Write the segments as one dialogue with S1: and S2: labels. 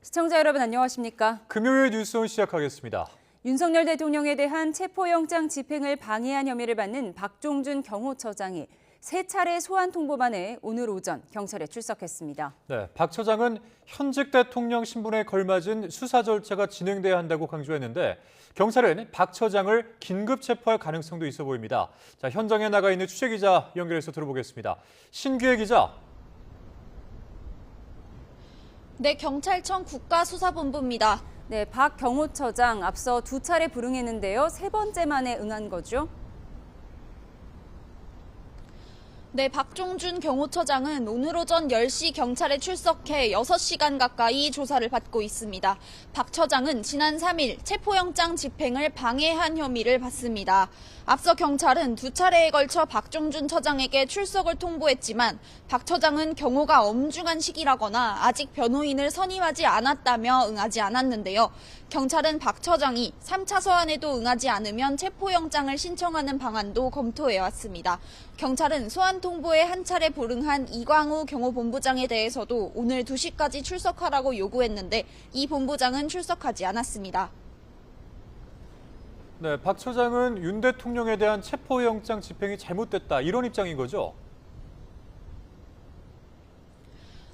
S1: 시청자 여러분 안녕하십니까?
S2: 금요일 뉴스온 시작하겠습니다.
S1: 윤석열 대통령에 대한 체포영장 집행을 방해한 혐의를 받는 박종준 경호처장이 3차례 소환 통보만에 오늘 오전 경찰에 출석했습니다.
S2: 네, 박 처장은 현직 대통령 신분에 걸맞은 수사 절차가 진행돼야 한다고 강조했는데 경찰은 박 처장을 긴급 체포할 가능성도 있어 보입니다. 자, 현장에 나가 있는 취재기자 연결해서 들어보겠습니다. 신규혜 기자.
S3: 네, 경찰청 국가수사본부입니다.
S1: 네, 박 경호처장 앞서 2차례 불응했는데요. 3번째 만에 응한 거죠?
S3: 네, 박종준 경호처장은 오늘 오전 10시 경찰에 출석해 6시간 가까이 조사를 받고 있습니다. 박 처장은 지난 3일 체포영장 집행을 방해한 혐의를 받습니다. 앞서 경찰은 2차례에 걸쳐 박종준 처장에게 출석을 통보했지만 박 처장은 경호가 엄중한 시기라거나 아직 변호인을 선임하지 않았다며 응하지 않았는데요. 경찰은 박 처장이 3차 소환에도 응하지 않으면 체포영장을 신청하는 방안도 검토해왔습니다. 경찰은 소환 통보에 한 차례 불응한 이광우 경호본부장에 대해서도 오늘 2시까지 출석하라고 요구했는데 이 본부장은 출석하지 않았습니다.
S2: 네, 박 처장은 윤 대통령에 대한 체포영장 집행이 잘못됐다 이런 입장인 거죠?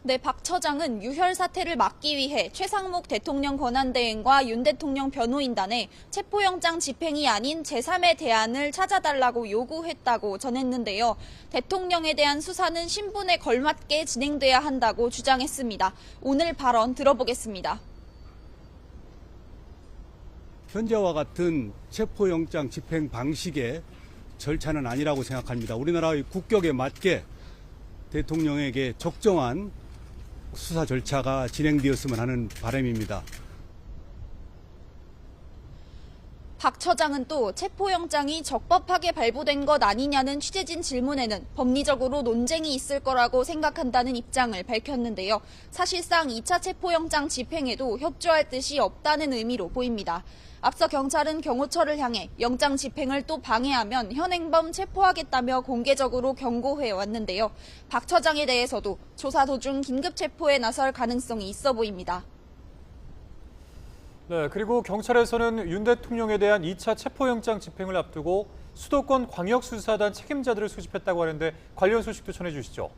S3: 네, 박 처장은 유혈 사태를 막기 위해 최상목 대통령 권한대행과 윤 대통령 변호인단에 체포영장 집행이 아닌 제3의 대안을 찾아달라고 요구했다고 전했는데요. 대통령에 대한 수사는 신분에 걸맞게 진행돼야 한다고 주장했습니다. 오늘 발언 들어보겠습니다.
S4: 현재와 같은 체포영장 집행 방식의 절차는 아니라고 생각합니다. 우리나라의 국격에 맞게 대통령에게 적정한 수사 절차가 진행되었으면 하는 바람입니다.
S3: 박 처장은 또 체포영장이 적법하게 발부된 것 아니냐는 취재진 질문에는 법리적으로 논쟁이 있을 거라고 생각한다는 입장을 밝혔는데요. 사실상 2차 체포영장 집행에도 협조할 뜻이 없다는 의미로 보입니다. 앞서 경찰은 경호처를 향해 영장 집행을 또 방해하면 현행범 체포하겠다며 공개적으로 경고해 왔는데요. 박 처장에 대해서도 조사 도중 긴급 체포에 나설 가능성이 있어 보입니다.
S2: 네, 그리고 경찰에서는 윤 대통령에 대한 2차 체포영장 집행을 앞두고 수도권 광역수사단 책임자들을 소집했다고 하는데 관련 소식도 전해주시죠.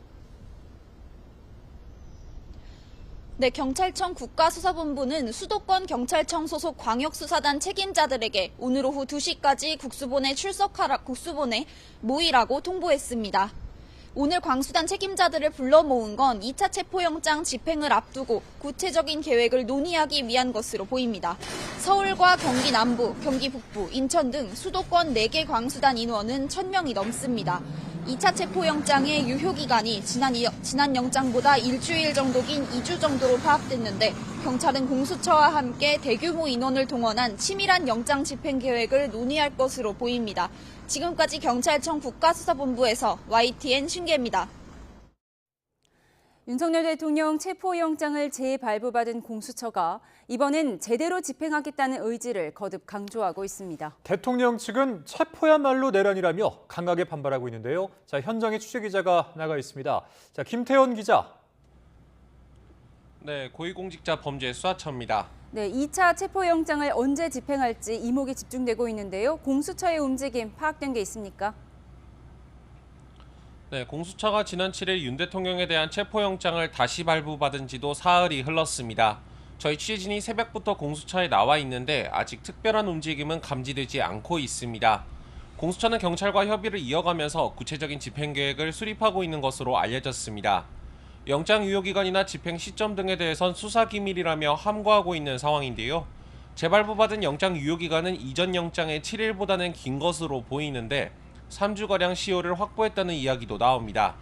S3: 네, 경찰청 국가수사본부는 수도권 경찰청 소속 광역수사단 책임자들에게 오늘 오후 2시까지 국수본에 국수본에 모이라고 통보했습니다. 오늘 광수단 책임자들을 불러 모은 건 2차 체포영장 집행을 앞두고 구체적인 계획을 논의하기 위한 것으로 보입니다. 서울과 경기 남부, 경기 북부, 인천 등 수도권 4개 광수단 인원은 1,000명이 넘습니다. 2차 체포영장의 유효기간이 지난 영장보다 일주일 정도 긴 2주 정도로 파악됐는데 경찰은 공수처와 함께 대규모 인원을 동원한 치밀한 영장 집행 계획을 논의할 것으로 보입니다. 지금까지 경찰청 국가수사본부에서 YTN 신기혜입니다.
S1: 윤석열 대통령 체포영장을 재발부받은 공수처가 이번엔 제대로 집행하겠다는 의지를 거듭 강조하고 있습니다.
S2: 대통령 측은 체포야말로 내란이라며 강하게 반발하고 있는데요. 자, 현장에 취재기자가 나가 있습니다. 자, 김태현 기자.
S5: 네, 고위공직자 범죄 수사처입니다.
S1: 네, 2차 체포영장을 언제 집행할지 이목이 집중되고 있는데요. 공수처의 움직임 파악된 게 있습니까?
S5: 네, 공수처가 지난 7일 윤 대통령에 대한 체포영장을 다시 발부받은 지도 사흘이 흘렀습니다. 저희 취재진이 새벽부터 공수처에 나와 있는데 아직 특별한 움직임은 감지되지 않고 있습니다. 공수처는 경찰과 협의를 이어가면서 구체적인 집행 계획을 수립하고 있는 것으로 알려졌습니다. 영장 유효기간이나 집행 시점 등에 대해선 수사기밀이라며 함구하고 있는 상황인데요. 재발부받은 영장 유효기간은 이전 영장의 7일보다는 긴 것으로 보이는데 3주가량 시효를 확보했다는 이야기도 나옵니다.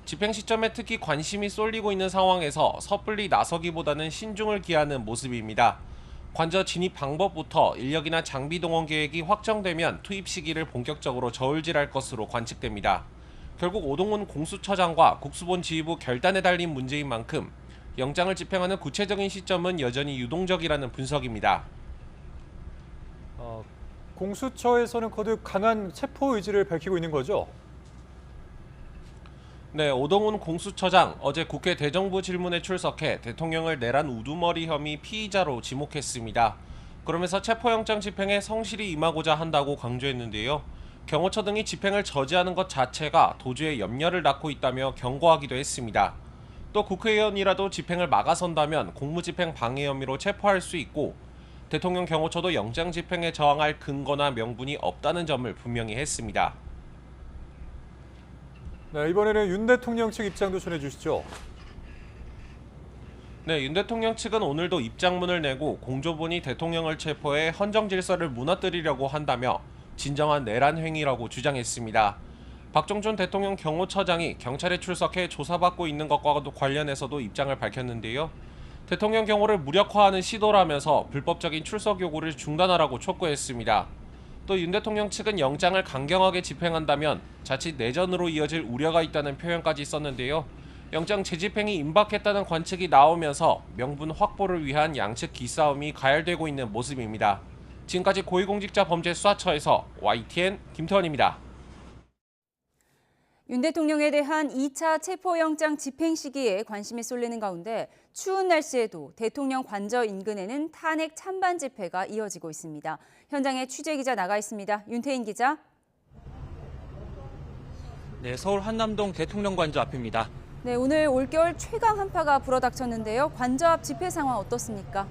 S5: 집행 시점에 특히 관심이 쏠리고 있는 상황에서 섣불리 나서기보다는 신중을 기하는 모습입니다. 관저 진입 방법부터 인력이나 장비 동원 계획이 확정되면 투입 시기를 본격적으로 저울질할 것으로 관측됩니다. 결국 오동훈 공수처장과 국수본 지휘부 결단에 달린 문제인 만큼 영장을 집행하는 구체적인 시점은 여전히 유동적이라는 분석입니다.
S2: 공수처에서는 거듭 강한 체포 의지를 밝히고 있는 거죠?
S5: 네, 오동훈 공수처장 어제 국회 대정부 질문에 출석해 대통령을 내란 우두머리 혐의 피의자로 지목했습니다. 그러면서 체포영장 집행에 성실히 임하고자 한다고 강조했는데요. 경호처 등이 집행을 저지하는 것 자체가 도주에 염려를 낳고 있다며 경고하기도 했습니다. 또 국회의원이라도 집행을 막아선다면 공무집행 방해 혐의로 체포할 수 있고 대통령 경호처도 영장 집행에 저항할 근거나 명분이 없다는 점을 분명히 했습니다.
S2: 네, 이번에는 윤 대통령 측 입장도 전해주시죠.
S5: 네, 윤 대통령 측은 오늘도 입장문을 내고 공조본이 대통령을 체포해 헌정 질서를 무너뜨리려고 한다며 진정한 내란 행위라고 주장했습니다. 박종준 대통령 경호처장이 경찰에 출석해 조사받고 있는 것과도 관련해서도 입장을 밝혔는데요. 대통령 경호를 무력화하는 시도라면서 불법적인 출석 요구를 중단하라고 촉구했습니다. 또 윤 대통령 측은 영장을 강경하게 집행한다면 자칫 내전으로 이어질 우려가 있다는 표현까지 썼는데요. 영장 재집행이 임박했다는 관측이 나오면서 명분 확보를 위한 양측 기싸움이 가열되고 있는 모습입니다. 지금까지 고위공직자범죄수사처에서 YTN 김태원입니다.
S1: 윤 대통령에 대한 2차 체포영장 집행 시기에 관심이 쏠리는 가운데 추운 날씨에도 대통령 관저 인근에는 탄핵 찬반 집회가 이어지고 있습니다. 현장에 취재기자 나가 있습니다. 윤태인 기자.
S6: 네, 서울 한남동 대통령 관저 앞입니다.
S1: 네, 오늘 올겨울 최강 한파가 불어닥쳤는데요. 관저 앞 집회 상황 어떻습니까?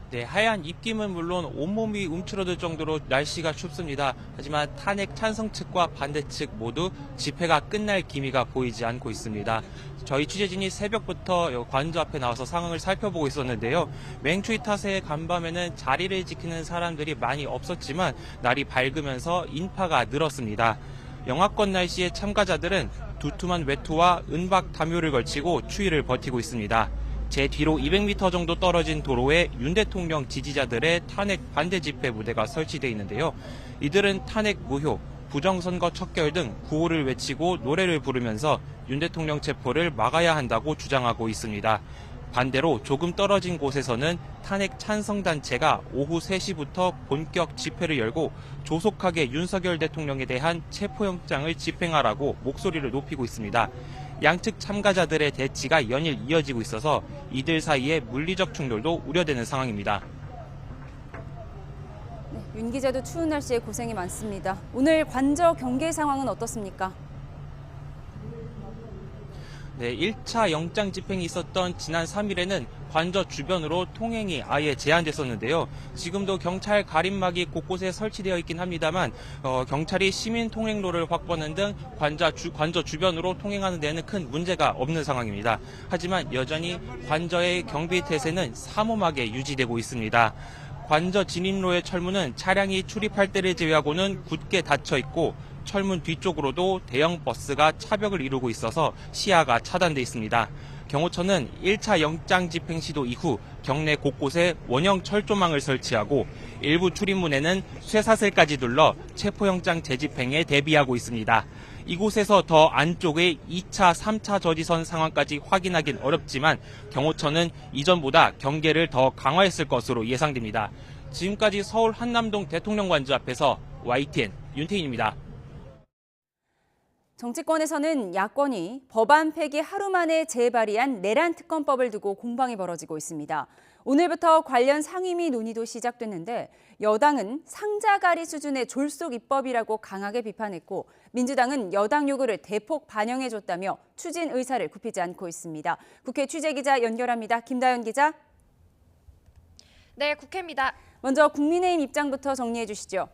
S6: 네, 하얀 입김은 물론 온몸이 움츠러들 정도로 날씨가 춥습니다. 하지만 탄핵 찬성 측과 반대 측 모두 집회가 끝날 기미가 보이지 않고 있습니다. 저희 취재진이 새벽부터 관저 앞에 나와서 상황을 살펴보고 있었는데요. 맹추위 탓에 간밤에는 자리를 지키는 사람들이 많이 없었지만 날이 밝으면서 인파가 늘었습니다. 영하권 날씨에 참가자들은 두툼한 외투와 은박 담요를 걸치고 추위를 버티고 있습니다. 제 뒤로 200m 정도 떨어진 도로에 윤 대통령 지지자들의 탄핵 반대 집회 무대가 설치되어 있는데요. 이들은 탄핵 무효, 부정선거 척결 등 구호를 외치고 노래를 부르면서 윤 대통령 체포를 막아야 한다고 주장하고 있습니다. 반대로 조금 떨어진 곳에서는 탄핵 찬성단체가 오후 3시부터 본격 집회를 열고 조속하게 윤석열 대통령에 대한 체포영장을 집행하라고 목소리를 높이고 있습니다. 양측 참가자들의 대치가 연일 이어지고 있어서 이들 사이에 물리적 충돌도 우려되는 상황입니다.
S1: 네, 윤 기자도 추운 날씨에 고생이 많습니다. 오늘 관저 경계 상황은 어떻습니까?
S6: 네, 1차 영장 집행이 있었던 지난 3일에는 관저 주변으로 통행이 아예 제한됐었는데요. 지금도 경찰 가림막이 곳곳에 설치되어 있긴 합니다만 경찰이 시민 통행로를 확보하는 등 관저 주변으로 통행하는 데는 큰 문제가 없는 상황입니다. 하지만 여전히 관저의 경비 태세는 삼엄하게 유지되고 있습니다. 관저 진입로의 철문은 차량이 출입할 때를 제외하고는 굳게 닫혀 있고 철문 뒤쪽으로도 대형 버스가 차벽을 이루고 있어서 시야가 차단돼 있습니다. 경호처는 1차 영장 집행 시도 이후 경내 곳곳에 원형 철조망을 설치하고 일부 출입문에는 쇠사슬까지 둘러 체포영장 재집행에 대비하고 있습니다. 이곳에서 더 안쪽의 2차, 3차 저지선 상황까지 확인하긴 어렵지만 경호처는 이전보다 경계를 더 강화했을 것으로 예상됩니다. 지금까지 서울 한남동 대통령관저 앞에서 YTN 윤태인입니다.
S1: 정치권에서는 야권이 법안 폐기 하루 만에 재발의한 내란 특검법을 두고 공방이 벌어지고 있습니다. 오늘부터 관련 상임위 논의도 시작됐는데 여당은 상자가리 수준의 졸속 입법이라고 강하게 비판했고 민주당은 여당 요구를 대폭 반영해줬다며 추진 의사를 굽히지 않고 있습니다. 국회 취재기자 연결합니다. 김다연 기자.
S7: 네, 국회입니다.
S1: 먼저 국민의힘 입장부터 정리해 주시죠.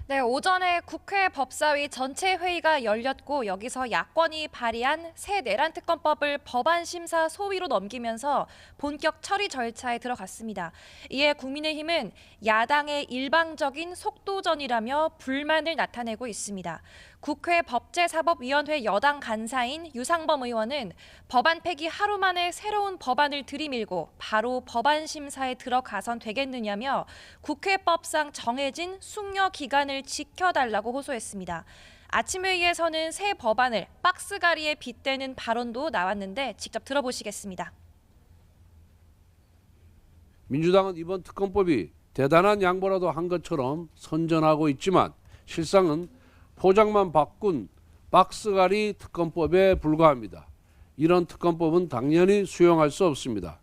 S7: 네, 오전에 국회 법사위 전체 회의가 열렸고 여기서 야권이 발의한 새 내란 특검법을 법안 심사 소위로 넘기면서 본격 처리 절차에 들어갔습니다. 이에 국민의힘은 야당의 일방적인 속도전이라며 불만을 나타내고 있습니다. 국회 법제사법위원회 여당 간사인 유상범 의원은 법안 폐기 하루 만에 새로운 법안을 들이밀고 바로 법안 심사에 들어가선 되겠느냐며 국회법상 정해진 숙려 기간을 지켜달라고 호소했습니다. 아침 회의에서는 새 법안을 박스가리에 빗대는 발언도 나왔는데 직접 들어보시겠습니다.
S8: 민주당은 이번 특검법이 대단한 양보라도 한 것처럼 선전하고 있지만 실상은 포장만 바꾼 박스갈이 특검법에 불과합니다. 이런 특검법은 당연히 수용할 수 없습니다.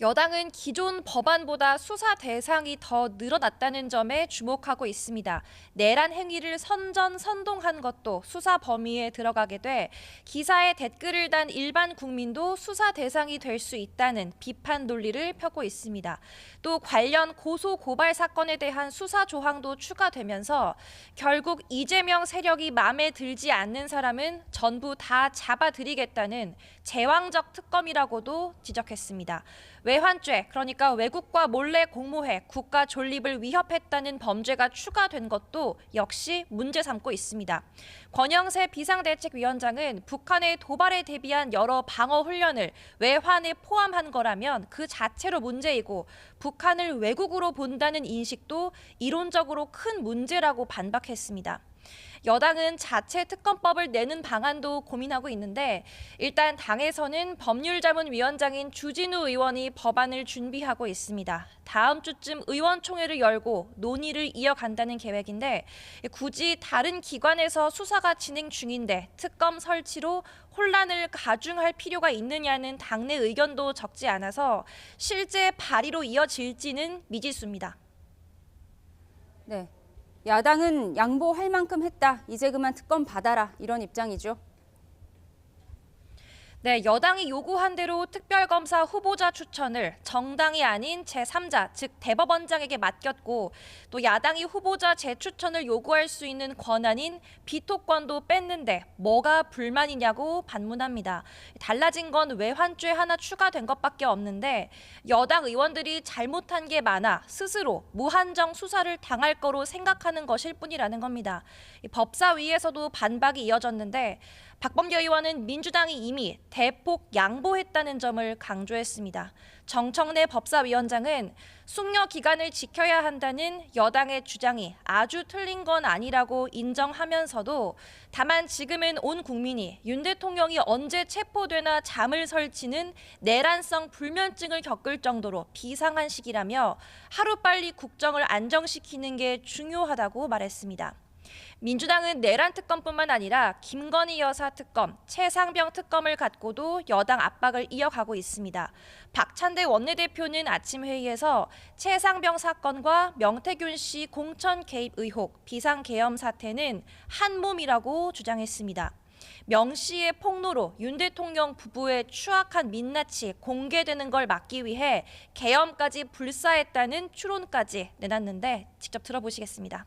S7: 여당은 기존 법안보다 수사 대상이 더 늘어났다는 점에 주목하고 있습니다. 내란 행위를 선전선동한 것도 수사 범위에 들어가게 돼 기사에 댓글을 단 일반 국민도 수사 대상이 될 수 있다는 비판 논리를 펴고 있습니다. 또 관련 고소 고발 사건에 대한 수사 조항도 추가되면서 결국 이재명 세력이 마음에 들지 않는 사람은 전부 다 잡아들이겠다는 제왕적 특검이라고도 지적했습니다. 외환죄, 그러니까 외국과 몰래 공모해 국가 존립을 위협했다는 범죄가 추가된 것도 역시 문제 삼고 있습니다. 권영세 비상대책위원장은 북한의 도발에 대비한 여러 방어 훈련을 외환에 포함한 거라면 그 자체로 문제이고 북한을 외국으로 본다는 인식도 이론적으로 큰 문제라고 반박했습니다. 여당은 자체 특검법을 내는 방안도 고민하고 있는데 일단 당에서는 법률자문위원장인 주진우 의원이 법안을 준비하고 있습니다. 다음 주쯤 의원총회를 열고 논의를 이어간다는 계획인데 굳이 다른 기관에서 수사가 진행 중인데 특검 설치로 혼란을 가중할 필요가 있느냐는 당내 의견도 적지 않아서 실제 발의로 이어질지는 미지수입니다.
S1: 네. 야당은 양보할 만큼 했다. 이제 그만 특검 받아라. 이런 입장이죠.
S7: 네, 여당이 요구한 대로 특별검사 후보자 추천을 정당이 아닌 제3자, 즉 대법원장에게 맡겼고 또 야당이 후보자 재추천을 요구할 수 있는 권한인 비토권도 뺐는데 뭐가 불만이냐고 반문합니다. 달라진 건 외환죄 하나 추가된 것밖에 없는데 여당 의원들이 잘못한 게 많아 스스로 무한정 수사를 당할 거로 생각하는 것일 뿐이라는 겁니다. 법사위에서도 반박이 이어졌는데 박범계 의원은 민주당이 이미 대폭 양보했다는 점을 강조했습니다. 정청래 법사위원장은 숙려 기간을 지켜야 한다는 여당의 주장이 아주 틀린 건 아니라고 인정하면서도 다만 지금은 온 국민이 윤 대통령이 언제 체포되나 잠을 설치는 내란성 불면증을 겪을 정도로 비상한 시기라며 하루빨리 국정을 안정시키는 게 중요하다고 말했습니다. 민주당은 내란 특검뿐만 아니라 김건희 여사 특검, 최상병 특검을 갖고도 여당 압박을 이어가고 있습니다. 박찬대 원내대표는 아침 회의에서 최상병 사건과 명태균 씨 공천 개입 의혹, 비상계엄 사태는 한 몸이라고 주장했습니다. 명 씨의 폭로로 윤 대통령 부부의 추악한 민낯이 공개되는 걸 막기 위해 계엄까지 불사했다는 추론까지 내놨는데 직접 들어보시겠습니다.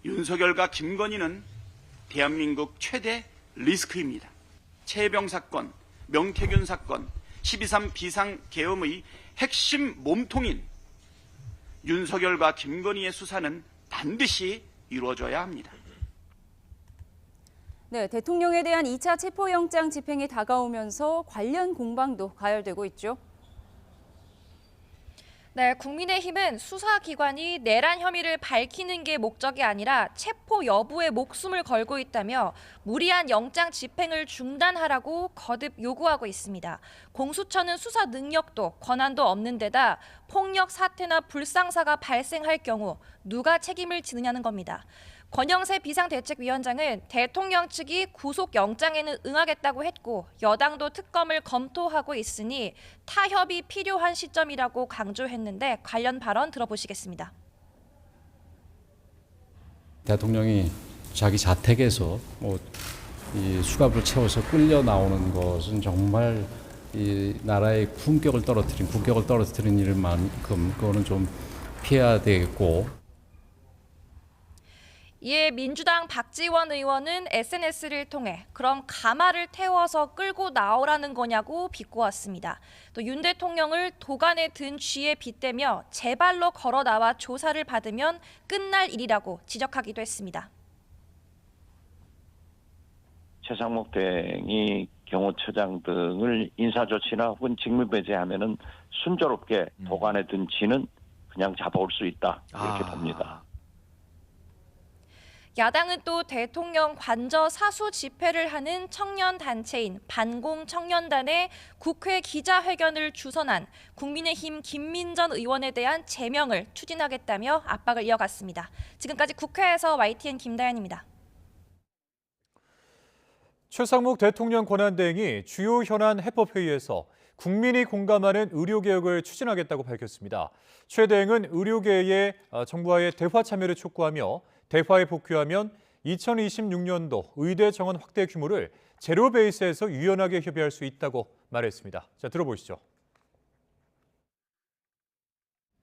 S9: 윤석열과 김건희는 대한민국 최대 리스크입니다. 최병 사건, 명태균 사건, 12.3 비상계엄의 핵심 몸통인 윤석열과 김건희의 수사는 반드시 이루어져야 합니다.
S1: 네, 대통령에 대한 2차 체포영장 집행이 다가오면서 관련 공방도 가열되고 있죠.
S7: 네, 국민의힘은 수사기관이 내란 혐의를 밝히는 게 목적이 아니라 체포 여부에 목숨을 걸고 있다며 무리한 영장 집행을 중단하라고 거듭 요구하고 있습니다. 공수처는 수사 능력도 권한도 없는 데다 폭력 사태나 불상사가 발생할 경우 누가 책임을 지느냐는 겁니다. 권영세 비상대책위원장은 대통령 측이 구속영장에는 응하겠다고 했고 여당도 특검을 검토하고 있으니 타협이 필요한 시점이라고 강조했는데 관련 발언 들어보시겠습니다.
S10: 대통령이 자기 자택에서 이 수갑을 채워서 끌려 나오는 것은 정말 이 나라의 국격을 떨어뜨린 일만큼 그거는 좀 피해야 되겠고.
S7: 이에 민주당 박지원 의원은 SNS를 통해 그럼 가마를 태워서 끌고 나오라는 거냐고 비꼬았습니다. 또 윤 대통령을 도간에 든 쥐에 빗대며 제 발로 걸어 나와 조사를 받으면 끝날 일이라고 지적하기도 했습니다.
S11: 최상목 대행이 경호처장 등을 인사조치나 혹은 직무배제하면은 순조롭게 도간에 든 쥐는 그냥 잡아올 수 있다 이렇게 봅니다.
S7: 야당은 또 대통령 관저 사수 집회를 하는 청년 단체인 반공청년단의 국회 기자회견을 주선한 국민의힘 김민전 의원에 대한 제명을 추진하겠다며 압박을 이어갔습니다. 지금까지 국회에서 YTN 김다연입니다.
S2: 최상목 대통령 권한대행이 주요 현안 해법회의에서 국민이 공감하는 의료개혁을 추진하겠다고 밝혔습니다. 최 대행은 의료계의 정부와의 대화 참여를 촉구하며 대화에 복귀하면 2026년도 의대 정원 확대 규모를 제로 베이스에서 유연하게 협의할 수 있다고 말했습니다. 자, 들어보시죠.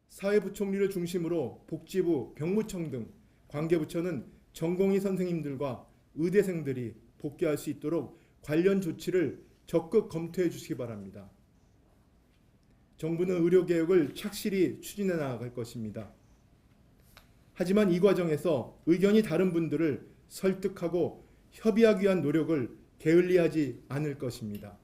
S12: 사회부총리를 중심으로 복지부, 병무청 등 관계부처는 전공의 선생님들과 의대생들이 복귀할 수 있도록 관련 조치를 적극 검토해 주시기 바랍니다. 정부는 의료개혁을 착실히 추진해 나갈 것입니다. 하지만 이 과정에서 의견이 다른 분들을 설득하고 협의하기 위한 노력을 게을리하지 않을 것입니다.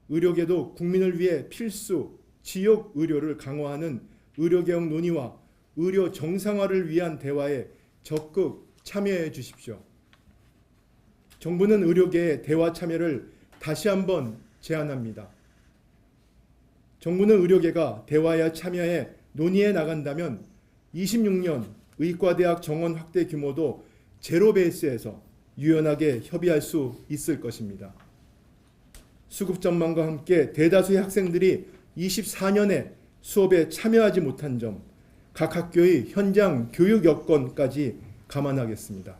S12: 의료계도 국민을 위해 필수 지역 의료를 강화하는 의료개혁 논의와 의료 정상화를 위한 대화에 적극 참여해 주십시오. 정부는 의료계의 대화 참여를 다시 한번 제안합니다. 정부는 의료계가 대화에 참여해 논의해 나간다면 26년 의과대학 정원 확대 규모도 제로 베이스에서 유연하게 협의할 수 있을 것입니다. 수급 전망과 함께 대다수의 학생들이 24년에 수업에 참여하지 못한 점, 각 학교의 현장 교육 여건까지 감안하겠습니다.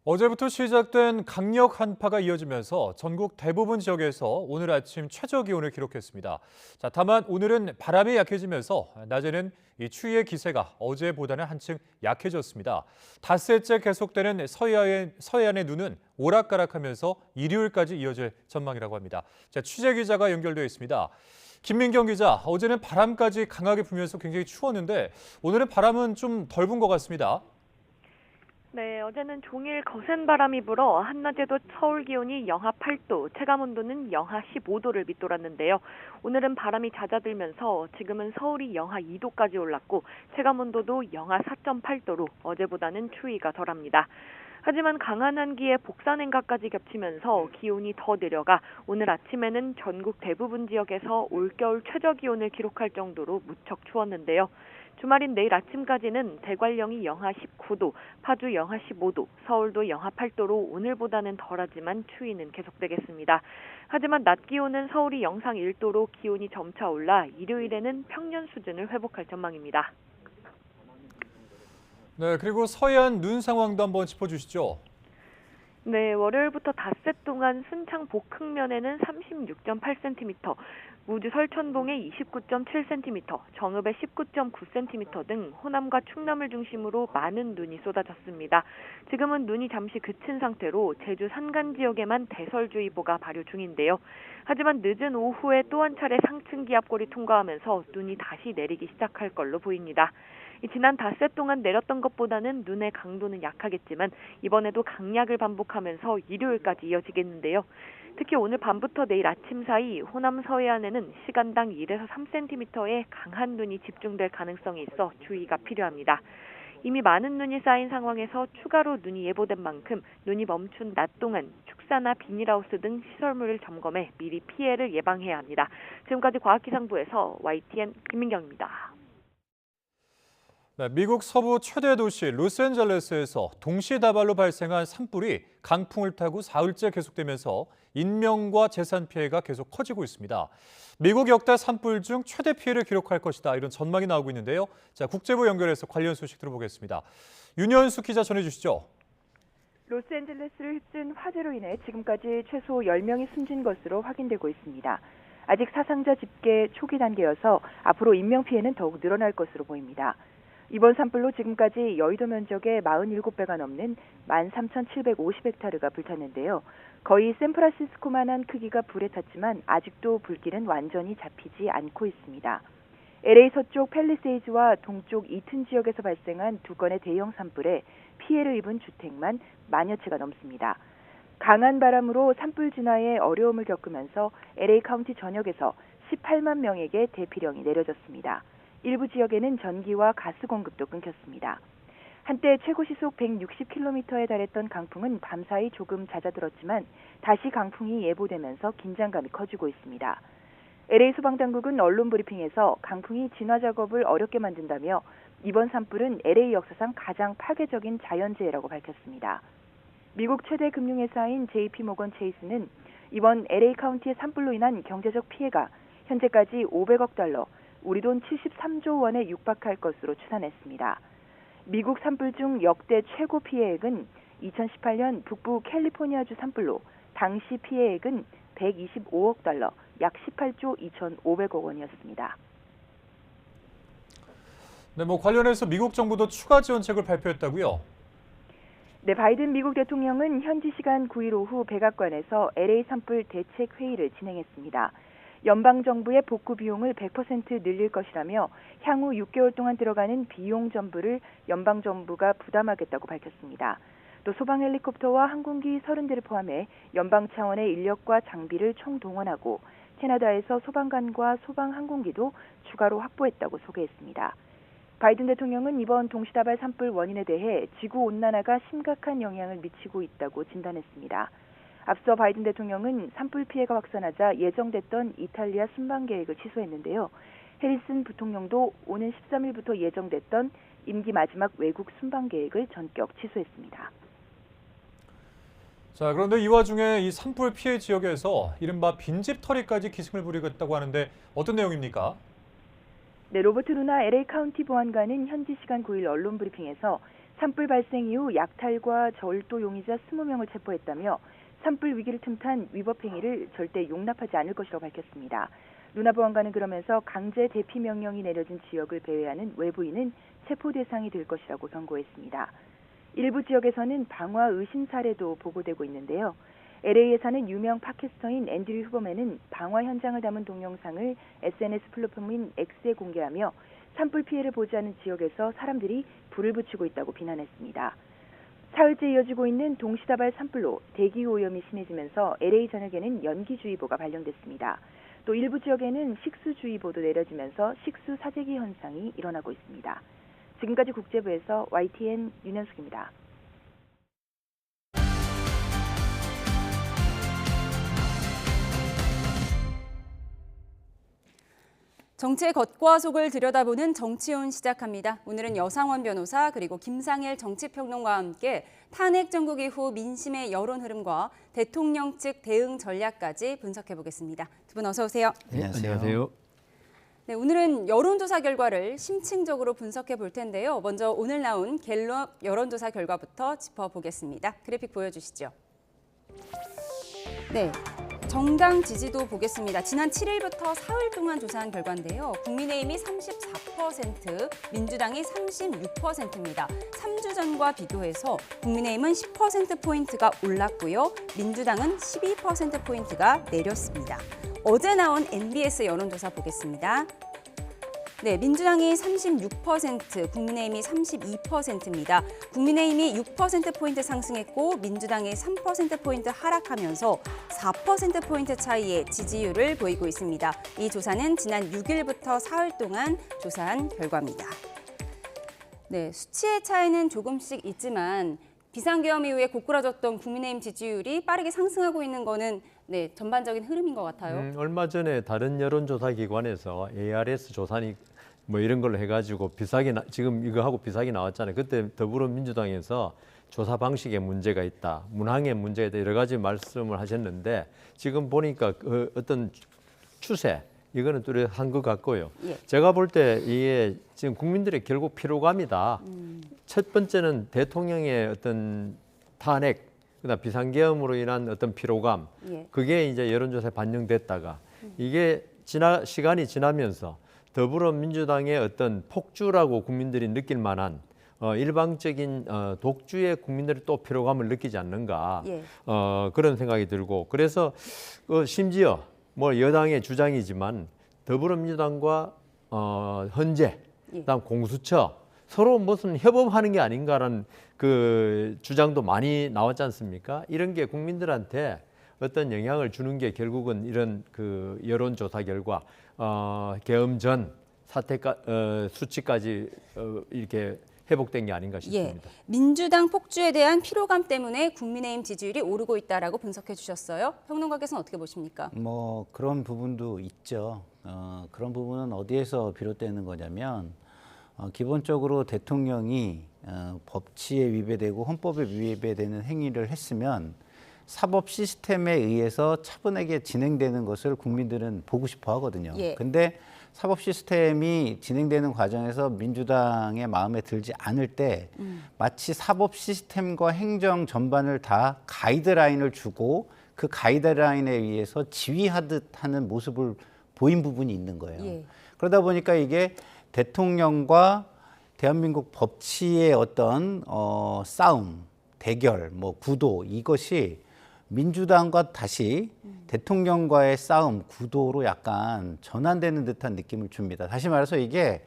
S2: 어제부터 시작된 강력 한파가 이어지면서 전국 대부분 지역에서 오늘 아침 최저 기온을 기록했습니다. 자, 다만 오늘은 바람이 약해지면서 낮에는 이 추위의 기세가 어제보다는 한층 약해졌습니다. 닷새째 계속되는 서해안의 눈은 오락가락하면서 일요일까지 이어질 전망이라고 합니다. 자, 취재 기자가 연결되어 있습니다. 김민경 기자, 어제는 바람까지 강하게 불면서 굉장히 추웠는데 오늘은 바람은 좀 덜 분 것 같습니다.
S13: 네, 어제는 종일 거센 바람이 불어 한낮에도 서울 기온이 영하 8도, 체감온도는 영하 15도를 밑돌았는데요. 오늘은 바람이 잦아들면서 지금은 서울이 영하 2도까지 올랐고 체감온도도 영하 4.8도로 어제보다는 추위가 덜합니다. 하지만 강한 한기에 복사냉각까지 겹치면서 기온이 더 내려가 오늘 아침에는 전국 대부분 지역에서 올겨울 최저 기온을 기록할 정도로 무척 추웠는데요. 주말인 내일 아침까지는 대관령이 영하 19도, 파주 영하 15도, 서울도 영하 8도로 오늘보다는 덜하지만 추위는 계속되겠습니다. 하지만 낮 기온은 서울이 영상 1도로 기온이 점차 올라 일요일에는 평년 수준을 회복할 전망입니다.
S2: 네, 그리고 서해안 눈 상황도 한번 짚어주시죠.
S13: 네, 월요일부터 닷새 동안 순창 복흥면에는 36.8cm, 무주 설천봉에 29.7cm, 정읍에 19.9cm 등 호남과 충남을 중심으로 많은 눈이 쏟아졌습니다. 지금은 눈이 잠시 그친 상태로 제주 산간 지역에만 대설주의보가 발효 중인데요. 하지만 늦은 오후에 또 한 차례 상층 기압골이 통과하면서 눈이 다시 내리기 시작할 걸로 보입니다. 지난 닷새 동안 내렸던 것보다는 눈의 강도는 약하겠지만 이번에도 강약을 반복하면서 일요일까지 이어지겠는데요. 특히 오늘 밤부터 내일 아침 사이 호남 서해안에는 시간당 1에서 3cm의 강한 눈이 집중될 가능성이 있어 주의가 필요합니다. 이미 많은 눈이 쌓인 상황에서 추가로 눈이 예보된 만큼 눈이 멈춘 낮 동안 축사나 비닐하우스 등 시설물을 점검해 미리 피해를 예방해야 합니다. 지금까지 과학기상부에서 YTN 김민경입니다.
S2: 네, 미국 서부 최대 도시 로스앤젤레스에서 동시다발로 발생한 산불이 강풍을 타고 사흘째 계속되면서 인명과 재산 피해가 계속 커지고 있습니다. 미국 역대 산불 중 최대 피해를 기록할 것이다, 이런 전망이 나오고 있는데요. 자, 국제부 연결해서 관련 소식 들어보겠습니다. 윤현수 기자 전해주시죠.
S14: 로스앤젤레스를 휩쓴 화재로 인해 지금까지 최소 10명이 숨진 것으로 확인되고 있습니다. 아직 사상자 집계 초기 단계여서 앞으로 인명피해는 더욱 늘어날 것으로 보입니다. 이번 산불로 지금까지 여의도 면적의 47배가 넘는 13,750헥타르가 불탔는데요. 거의 샌프란시스코만한 크기가 불에 탔지만 아직도 불길은 완전히 잡히지 않고 있습니다. LA 서쪽 팰리세이즈와 동쪽 이튼 지역에서 발생한 두 건의 대형 산불에 피해를 입은 주택만 10,000여 채가 넘습니다. 강한 바람으로 산불 진화에 어려움을 겪으면서 LA 카운티 전역에서 18만 명에게 대피령이 내려졌습니다. 일부 지역에는 전기와 가스 공급도 끊겼습니다. 한때 최고 시속 160km에 달했던 강풍은 밤사이 조금 잦아들었지만 다시 강풍이 예보되면서 긴장감이 커지고 있습니다. LA 소방당국은 언론 브리핑에서 강풍이 진화 작업을 어렵게 만든다며 이번 산불은 LA 역사상 가장 파괴적인 자연재해라고 밝혔습니다. 미국 최대 금융회사인 JP모건 체이스는 이번 LA 카운티의 산불로 인한 경제적 피해가 현재까지 500억 달러, 우리 돈 73조 원에 육박할 것으로 추산했습니다. 미국 산불 중 역대 최고 피해액은 2018년 북부 캘리포니아주 산불로 당시 피해액은 125억 달러, 약 18조 2,500억 원이었습니다.
S2: 네, 관련해서 미국 정부도 추가 지원책을 발표했다고요?
S14: 네, 바이든 미국 대통령은 현지 시간 9일 오후 백악관에서 LA 산불 대책 회의를 진행했습니다. 연방 정부의 복구 비용을 100% 늘릴 것이라며 향후 6개월 동안 들어가는 비용 전부를 연방 정부가 부담하겠다고 밝혔습니다. 또 소방 헬리콥터와 항공기 30대를 포함해 연방 차원의 인력과 장비를 총동원하고 캐나다에서 소방관과 소방 항공기도 추가로 확보했다고 소개했습니다. 바이든 대통령은 이번 동시다발 산불 원인에 대해 지구온난화가 심각한 영향을 미치고 있다고 진단했습니다. 앞서 바이든 대통령은 산불 피해가 확산하자 예정됐던 이탈리아 순방 계획을 취소했는데요. 해리슨 부통령도 오는 13일부터 예정됐던 임기 마지막 외국 순방 계획을 전격 취소했습니다.
S2: 자, 그런데 이 와중에 이 산불 피해 지역에서 이른바 빈집 털이까지 기승을 부리겠다고 하는데 어떤 내용입니까?
S14: 네, 로버트 루나 LA 카운티 보안관은 현지 시간 9일 언론 브리핑에서 산불 발생 이후 약탈과 절도 용의자 20명을 체포했다며 산불 위기를 틈탄 위법 행위를 절대 용납하지 않을 것이라고 밝혔습니다. 루나 보안관은 그러면서 강제 대피 명령이 내려진 지역을 배회하는 외부인은 체포 대상이 될 것이라고 경고했습니다. 일부 지역에서는 방화 의심 사례도 보고되고 있는데요. LA에 사는 유명 팟캐스터인 앤드류 후버맨은 방화 현장을 담은 동영상을 SNS 플랫폼인 X에 공개하며 산불 피해를 보지 않은 지역에서 사람들이 불을 붙이고 있다고 비난했습니다. 사흘째 이어지고 있는 동시다발 산불로 대기 오염이 심해지면서 LA 전역에는 연기주의보가 발령됐습니다. 또 일부 지역에는 식수주의보도 내려지면서 식수 사재기 현상이 일어나고 있습니다. 지금까지 국제부에서 YTN 윤현숙입니다.
S1: 정치의 겉과 속을 들여다보는 정치온 시작합니다. 오늘은 여상원 변호사 그리고 김상일 정치평론가와 함께 탄핵 정국 이후 민심의 여론 흐름과 대통령 측 대응 전략까지 분석해 보겠습니다. 두 분 어서 오세요.
S15: 네, 안녕하세요.
S1: 네, 오늘은 여론조사 결과를 심층적으로 분석해 볼 텐데요. 먼저 오늘 나온 갤럽 여론조사 결과부터 짚어보겠습니다. 그래픽 보여주시죠. 네. 정당 지지도 보겠습니다. 지난 7일부터 사흘 동안 조사한 결과인데요. 국민의힘이 34%, 민주당이 36%입니다. 3주 전과 비교해서 국민의힘은 10%포인트가 올랐고요. 민주당은 12%포인트가 내렸습니다. 어제 나온 NBS 여론조사 보겠습니다. 네, 민주당이 36%, 국민의힘이 32%입니다. 국민의힘이 6%포인트 상승했고 민주당이 3%포인트 하락하면서 4%포인트 차이의 지지율을 보이고 있습니다. 이 조사는 지난 6일부터 사흘 동안 조사한 결과입니다. 네, 수치의 차이는 조금씩 있지만 비상계엄 이후에 고꾸라졌던 국민의힘 지지율이 빠르게 상승하고 있는 거는 네, 전반적인 흐름인 것 같아요.
S15: 얼마 전에 다른 여론조사 기관에서 ARS 조사니 이런 걸로 해가지고 비슷하게 지금 이거 하고 비슷하게 나왔잖아요. 그때 더불어민주당에서 조사 방식에 문제가 있다, 문항에 문제가 있다 여러 가지 말씀을 하셨는데 지금 보니까 어떤 추세 이거는 뚜렷한 것 같고요.
S1: 예.
S15: 제가 볼 때 이게 지금 국민들의 결국 피로감이다. 첫 번째는 대통령의 어떤 탄핵, 그다음 비상계엄으로 인한 어떤 피로감,
S1: 예.
S15: 그게 이제 여론조사에 반영됐다가 이게 시간이 지나면서 더불어민주당의 어떤 폭주라고 국민들이 느낄 만한 일방적인 독주의 국민들이 또 피로감을 느끼지 않는가
S1: 예.
S15: 그런 생각이 들고 그래서 심지어 여당의 주장이지만 더불어민주당과 헌재, 그다음 공수처 서로 무슨 협업하는 게 아닌가라는 그 주장도 많이 나왔지 않습니까? 이런 게 국민들한테 어떤 영향을 주는 게 결국은 이런 그 여론조사 결과 계엄 전
S10: 수치까지 이렇게 회복된 게 아닌가 싶습니다.
S1: 예, 민주당 폭주에 대한 피로감 때문에 국민의힘 지지율이 오르고 있다라고 분석해 주셨어요. 평론가께서는 어떻게 보십니까?
S16: 뭐 그런 부분도 있죠. 그런 부분은 어디에서 비롯되는 거냐면 기본적으로 대통령이 법치에 위배되고 헌법에 위배되는 행위를 했으면 사법 시스템에 의해서 차분하게 진행되는 것을 국민들은 보고 싶어 하거든요.
S1: 예.
S16: 근데 사법 시스템이 진행되는 과정에서 민주당의 마음에 들지 않을 때 마치 사법 시스템과 행정 전반을 다 가이드라인을 주고 그 가이드라인에 의해서 지휘하듯 하는 모습을 보인 부분이 있는 거예요.
S1: 예.
S16: 그러다 보니까 이게 대통령과 대한민국 법치의 어떤 싸움, 대결, 뭐 구도 이것이 민주당과 다시 대통령과의 싸움, 구도로 약간 전환되는 듯한 느낌을 줍니다. 다시 말해서 이게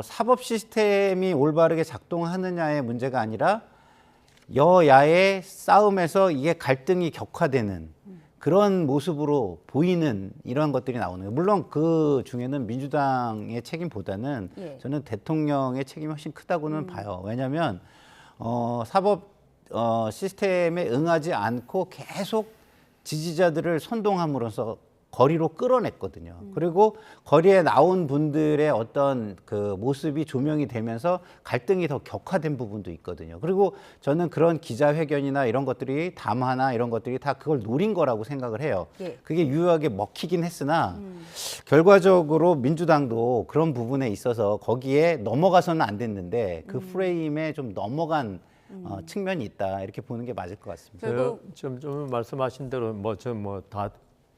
S16: 사법 시스템이 올바르게 작동하느냐의 문제가 아니라 여야의 싸움에서 이게 갈등이 격화되는 그런 모습으로 보이는 이런 것들이 나오는 거예요. 물론 그 중에는 민주당의 책임보다는
S1: 예.
S16: 저는 대통령의 책임이 훨씬 크다고는 봐요. 왜냐하면 사법 시스템에 응하지 않고 계속 지지자들을 선동함으로써 거리로 끌어냈거든요. 그리고 거리에 나온 분들의 어떤 그 모습이 조명이 되면서 갈등이 더 격화된 부분도 있거든요. 그리고 저는 그런 기자회견이나 이런 것들이 담화나 이런 것들이 다 그걸 노린 거라고 생각을 해요.
S1: 예.
S16: 그게 유효하게 먹히긴 했으나 결과적으로 민주당도 그런 부분에 있어서 거기에 넘어가서는 안 됐는데 그 프레임에 좀 넘어간 측면이 있다 이렇게 보는 게 맞을 것 같습니다.
S10: 좀 말씀하신 대로 다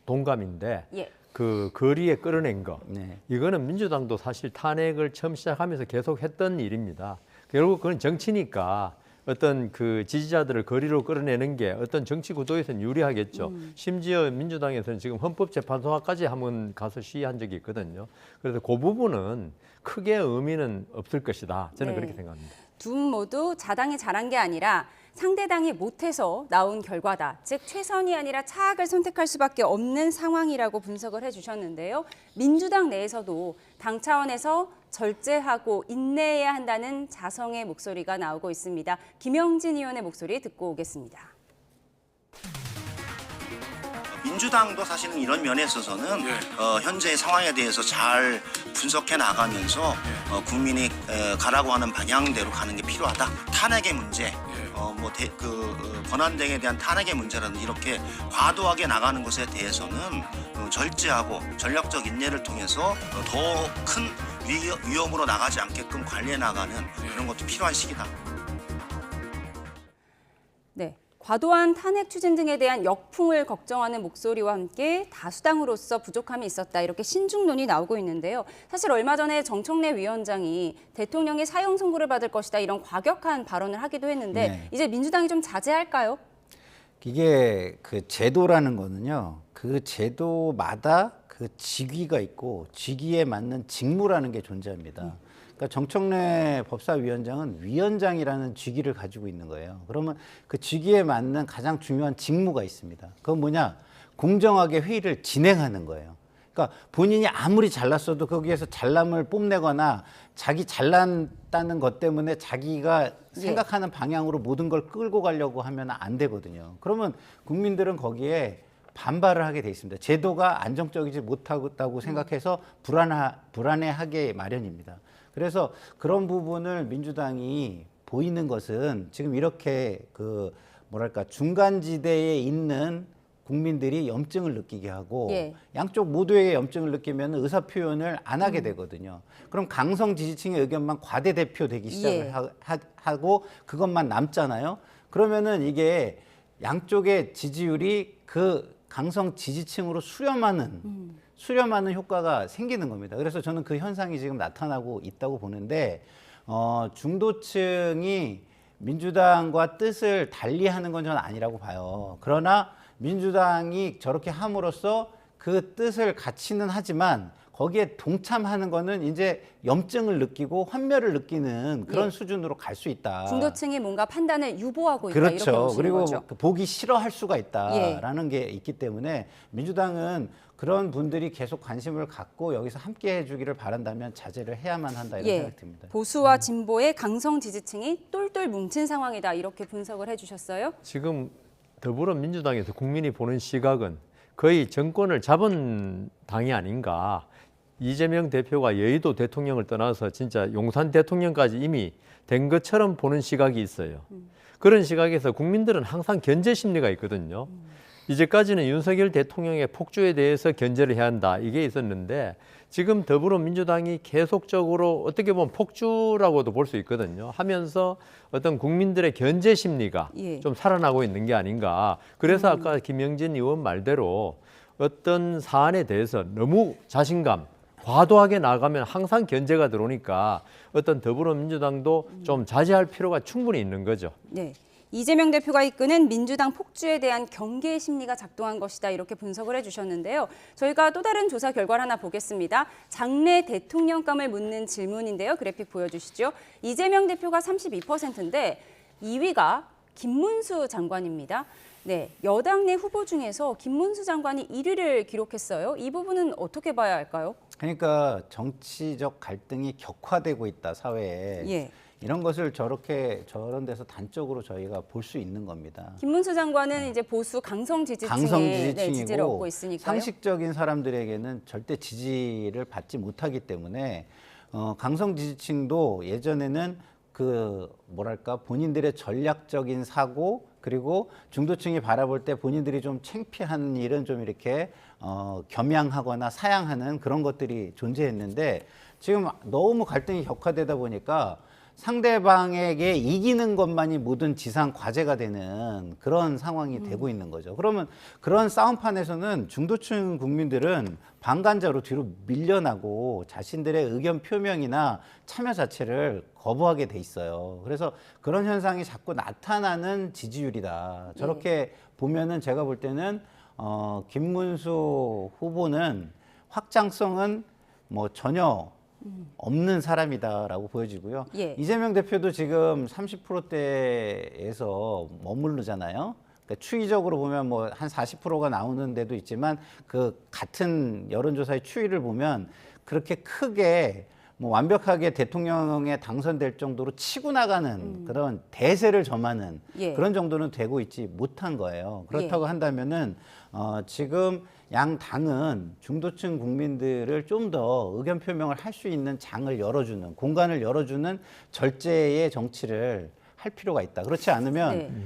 S10: 동감인데
S1: 예.
S10: 그 거리에 끌어낸 거
S16: 네.
S10: 이거는 민주당도 사실 탄핵을 처음 시작하면서 계속 했던 일입니다. 결국 그건 정치니까 어떤 그 지지자들을 거리로 끌어내는 게 어떤 정치 구도에서는 유리하겠죠. 심지어 민주당에서는 지금 헌법재판소까지 한번 가서 시위한 적이 있거든요. 그래서 그 부분은 크게 의미는 없을 것이다. 저는
S1: 네.
S10: 그렇게 생각합니다.
S1: 두 분 모두 자당이 잘한 게 아니라 상대당이 못해서 나온 결과다. 즉 최선이 아니라 차악을 선택할 수밖에 없는 상황이라고 분석을 해주셨는데요. 민주당 내에서도 당 차원에서 절제하고 인내해야 한다는 자성의 목소리가 나오고 있습니다. 김영진 의원의 목소리 듣고 오겠습니다.
S17: 민주당도 사실은 이런 면에 있어서는 현재의 상황에 대해서 잘 분석해 나가면서 국민이 가라고 하는 방향대로 가는 게 필요하다. 탄핵의 문제, 권한대행에 대한 탄핵의 문제라는 이렇게 과도하게 나가는 것에 대해서는 절제하고 전략적 인내를 통해서 더 큰 위험으로 나가지 않게끔 관리해 나가는 그런 것도 필요한 시기다.
S1: 네. 과도한 탄핵 추진 등에 대한 역풍을 걱정하는 목소리와 함께 다수당으로서 부족함이 있었다. 이렇게 신중론이 나오고 있는데요. 사실 얼마 전에 정청래 위원장이 대통령이 사형 선고를 받을 것이다. 이런 과격한 발언을 하기도 했는데
S16: 네.
S1: 이제 민주당이 좀 자제할까요?
S16: 이게 그 제도라는 거는요. 그 제도마다 그 직위가 있고 직위에 맞는 직무라는 게 존재합니다. 그러니까 정청래 법사위원장은 위원장이라는 직위를 가지고 있는 거예요. 그러면 그 직위에 맞는 가장 중요한 직무가 있습니다. 그건 뭐냐? 공정하게 회의를 진행하는 거예요. 그러니까 본인이 아무리 잘났어도 거기에서 잘남을 뽐내거나 자기 잘난다는 것 때문에 자기가 생각하는 방향으로 모든 걸 끌고 가려고 하면 안 되거든요. 그러면 국민들은 거기에 반발을 하게 돼 있습니다. 제도가 안정적이지 못하다고 생각해서 불안해하게 마련입니다. 그래서 그런 부분을 민주당이 보이는 것은 지금 이렇게 중간지대에 있는 국민들이 염증을 느끼게 하고 양쪽 모두에게 염증을 느끼면 의사 표현을 안 하게 되거든요. 그럼 강성 지지층의 의견만 과대대표 되기 시작을 하고 그것만 남잖아요. 그러면은 이게 양쪽의 지지율이 그 강성 지지층으로 수렴하는 효과가 생기는 겁니다. 그래서 저는 그 현상이 지금 나타나고 있다고 보는데 중도층이 민주당과 뜻을 달리하는 건 저는 아니라고 봐요. 그러나 민주당이 저렇게 함으로써 그 뜻을 갖지는 하지만 거기에 동참하는 거는 이제 염증을 느끼고 환멸을 느끼는 그런
S1: 예.
S16: 수준으로 갈 수 있다.
S1: 중도층이 뭔가 판단을 유보하고 있다 이렇게
S16: 그렇죠.
S1: 보시는
S16: 그리고
S1: 거죠.
S16: 보기 싫어할 수가 있다라는 게 있기 때문에 민주당은 그런 분들이 계속 관심을 갖고 여기서 함께 해주기를 바란다면 자제를 해야만 한다 이런 생각이 듭니다.
S1: 보수와 진보의 강성 지지층이 똘똘 뭉친 상황이다 이렇게 분석을 해주셨어요.
S15: 지금 더불어민주당에서 국민이 보는 시각은 거의 정권을 잡은 당이 아닌가. 이재명 대표가 여의도 대통령을 떠나서 진짜 용산 대통령까지 이미 된 것처럼 보는 시각이 있어요. 그런 시각에서 국민들은 항상 견제 심리가 있거든요. 이제까지는 윤석열 대통령의 폭주에 대해서 견제를 해야 한다 이게 있었는데 지금 더불어민주당이 계속적으로 어떻게 보면 폭주라고도 볼 수 있거든요. 하면서 어떤 국민들의 견제 심리가 좀 살아나고 있는 게 아닌가. 그래서 아까 김영진 의원 말대로 어떤 사안에 대해서 너무 자신감 과도하게 나가면 항상 견제가 들어오니까 어떤 더불어민주당도 좀 자제할 필요가 충분히 있는 거죠.
S1: 네. 이재명 대표가 이끄는 민주당 폭주에 대한 경계 심리가 작동한 것이다 이렇게 분석을 해주셨는데요. 저희가 또 다른 조사 결과를 하나 보겠습니다. 장래 대통령감을 묻는 질문인데요. 그래픽 보여주시죠. 이재명 대표가 32%인데 2위가 김문수 장관입니다. 네, 여당 내 후보 중에서 김문수 장관이 1위를 기록했어요. 이 부분은 어떻게 봐야 할까요?
S16: 그러니까 정치적 갈등이 격화되고 있다 사회에. 이런 것을 저런 데서 단적으로 저희가 볼 수 있는 겁니다.
S1: 김문수 장관은 이제 보수 강성 지지층의 지지를 얻고 있으니까요.
S16: 상식적인 사람들에게는 절대 지지를 받지 못하기 때문에 강성 지지층도 예전에는 본인들의 전략적인 사고 그리고 중도층이 바라볼 때 본인들이 좀 창피한 일은 좀 이렇게 겸양하거나 사양하는 그런 것들이 존재했는데 지금 너무 갈등이 격화되다 보니까 상대방에게 이기는 것만이 모든 지상 과제가 되는 그런 상황이 되고 있는 거죠. 그러면 그런 싸움판에서는 중도층 국민들은 방관자로 뒤로 밀려나고 자신들의 의견 표명이나 참여 자체를 거부하게 돼 있어요. 그래서 그런 현상이 자꾸 나타나는 지지율이다. 저렇게 보면은 제가 볼 때는 김문수 후보는 확장성은 뭐 전혀 없는 사람이다라고 보여지고요. 이재명 대표도 지금 30%대에서 머무르잖아요. 그러니까 추이적으로 보면 뭐 한 40%가 나오는 데도 있지만 그 같은 여론조사의 추이를 보면 그렇게 크게 뭐 완벽하게 대통령에 당선될 정도로 치고 나가는 그런 대세를 점하는 그런 정도는 되고 있지 못한 거예요. 그렇다고 한다면은 지금 양 당은 중도층 국민들을 좀 더 의견 표명을 할 수 있는 장을 열어주는 공간을 열어주는 절제의 정치를 할 필요가 있다. 그렇지 않으면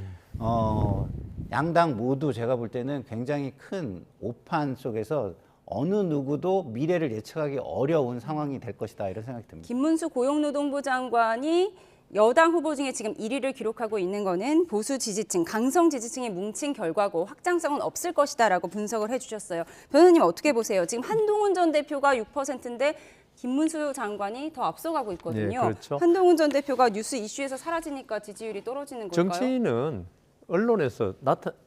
S16: 양당 모두 제가 볼 때는 굉장히 큰 오판 속에서 어느 누구도 미래를 예측하기 어려운 상황이 될 것이다 이런 생각이 듭니다.
S1: 김문수 고용노동부 장관이 여당 후보 중에 지금 1위를 기록하고 있는 거는 보수 지지층, 강성 지지층이 뭉친 결과고 확장성은 없을 것이다라고 분석을 해주셨어요. 변호사님 어떻게 보세요? 지금 한동훈 전 대표가 6%인데 김문수 장관이 더 앞서가고 있거든요.
S15: 그렇죠.
S1: 한동훈 전 대표가 뉴스 이슈에서 사라지니까 지지율이 떨어지는 걸까요?
S15: 정치인은 언론에서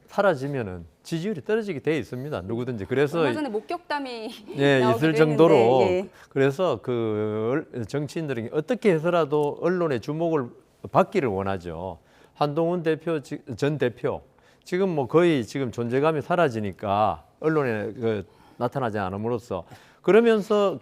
S15: 사라지면은 지지율이 떨어지게 돼 있습니다. 누구든지. 그래서
S1: 얼마 전에 목격담이
S15: 있을 정도로 그래서 그 정치인들이 어떻게 해서라도 언론의 주목을 받기를 원하죠. 한동훈 전 대표 지금 뭐 거의 지금 존재감이 사라지니까 언론에 나타나지 않음으로써 그러면서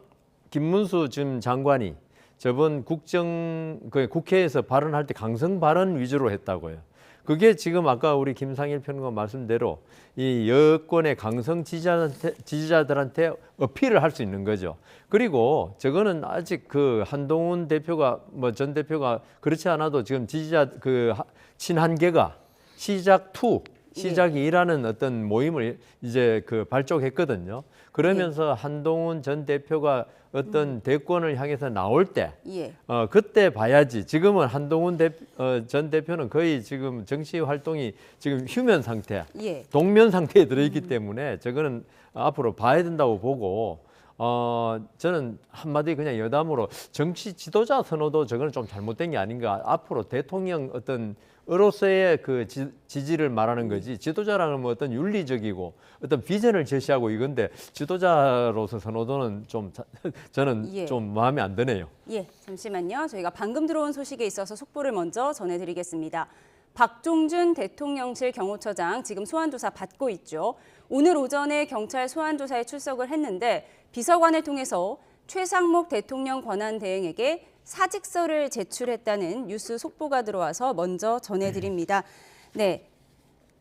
S15: 김문수 지금 장관이 저번 국회에서 발언할 때 강성 발언 위주로 했다고요. 그게 지금 아까 우리 김상일 평론가 말씀대로 이 여권의 강성 지지자들한테 어필을 할 수 있는 거죠. 그리고 저거는 아직 그 한동훈 대표가 뭐 전 대표가 그렇지 않아도 지금 지지자 친한계가 시작 2라는 어떤 모임을 이제 발족했거든요. 그러면서 한동훈 전 대표가 어떤 대권을 향해서 나올 때 그때 봐야지. 지금은 한동훈 전 대표는 거의 지금 정치 활동이 지금 휴면 상태, 동면 상태에 들어있기 때문에 저거는 앞으로 봐야 된다고 보고 저는 한마디 그냥 여담으로 정치 지도자 선호도 저거는 좀 잘못된 게 아닌가. 앞으로 대통령 어떤 으로서의 그 지지를 말하는 거지 지도자라는 뭐 어떤 윤리적이고 어떤 비전을 제시하고 이건데 지도자로서 선호도는 좀 저는
S1: 예.
S15: 좀 마음에 안 드네요.
S1: 예, 잠시만요. 저희가 방금 들어온 소식에 있어서 속보를 먼저 전해드리겠습니다. 박종준 대통령실 경호처장 지금 소환조사 받고 있죠. 오늘 오전에 경찰 소환조사에 출석을 했는데 비서관을 통해서 최상목 대통령 권한대행에게 사직서를 제출했다는 뉴스 속보가 들어와서 먼저 전해드립니다. 네,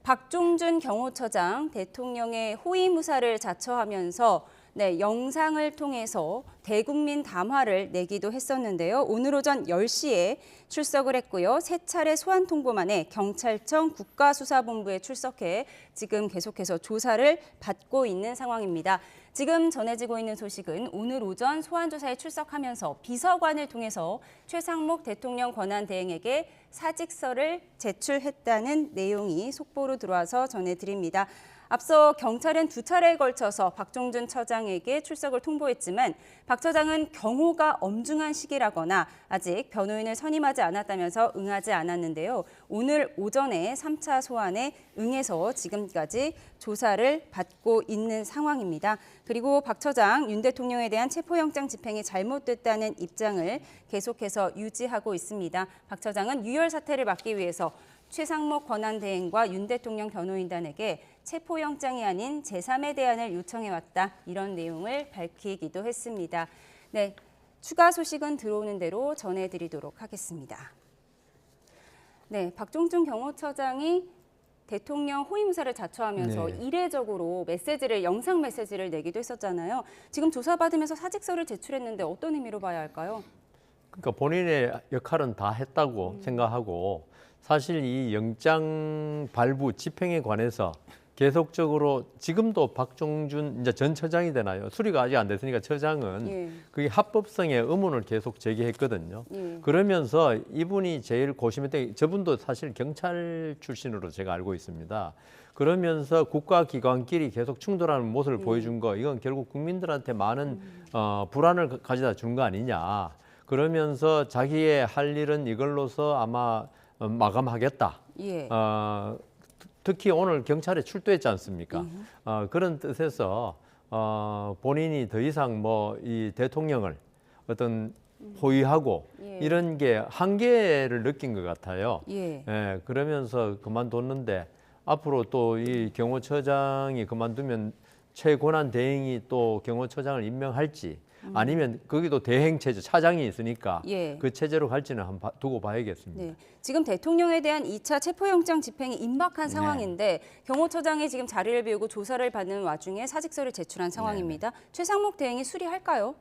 S1: 박종준 경호처장 대통령의 호위무사를 자처하면서 영상을 통해서 대국민 담화를 내기도 했었는데요. 오늘 오전 10시에 출석을 했고요. 3차례 소환 통보만에 경찰청 국가수사본부에 출석해 지금 계속해서 조사를 받고 있는 상황입니다. 지금 전해지고 있는 소식은 오늘 오전 소환조사에 출석하면서 비서관을 통해서 최상목 대통령 권한대행에게 사직서를 제출했다는 내용이 속보로 들어와서 전해드립니다. 앞서 경찰은 2차례에 걸쳐서 박종준 처장에게 출석을 통보했지만 박 처장은 경호가 엄중한 시기라거나 아직 변호인을 선임하지 않았다면서 응하지 않았는데요. 오늘 오전에 3차 소환에 응해서 지금까지 조사를 받고 있는 상황입니다. 그리고 박 처장, 윤 대통령에 대한 체포영장 집행이 잘못됐다는 입장을 계속해서 유지하고 있습니다. 박 처장은 유혈 사태를 막기 위해서 최상목 권한대행과 윤 대통령 변호인단에게 체포영장이 아닌 제3의 대안을 요청해왔다. 이런 내용을 밝히기도 했습니다. 네, 추가 소식은 들어오는 대로 전해드리도록 하겠습니다. 네, 박종준 경호처장이 대통령 호위무사를 자처하면서 이례적으로 영상 메시지를 내기도 했었잖아요. 지금 조사받으면서 사직서를 제출했는데 어떤 의미로 봐야 할까요?
S15: 그러니까 본인의 역할은 다 했다고 생각하고 사실 이 영장 발부 집행에 관해서 계속적으로 지금도 박종준 이제 전 처장이 되나요? 수리가 아직 안 됐으니까 처장은 그게 합법성에 의문을 계속 제기했거든요. 그러면서 이분이 제일 고심했던 게 저분도 사실 경찰 출신으로 제가 알고 있습니다. 그러면서 국가기관끼리 계속 충돌하는 모습을 보여준 거 이건 결국 국민들한테 많은 불안을 가져다 준 거 아니냐. 그러면서 자기의 할 일은 이걸로서 아마 마감하겠다. 특히 오늘 경찰에 출두했지 않습니까? 그런 뜻에서 본인이 더 이상 뭐 이 대통령을 어떤 호위하고 이런 게 한계를 느낀 것 같아요. 그러면서 그만뒀는데 앞으로 또 이 경호처장이 그만두면 최고난 대행이 또 경호처장을 임명할지 아니면 거기도 대행 체제, 차장이 있으니까 그 체제로 갈지는 한번 두고 봐야겠습니다.
S1: 네. 지금 대통령에 대한 2차 체포영장 집행이 임박한 상황인데 경호처장이 지금 자리를 비우고 조사를 받는 와중에 사직서를 제출한 상황입니다. 최상목 대행이 수리할까요?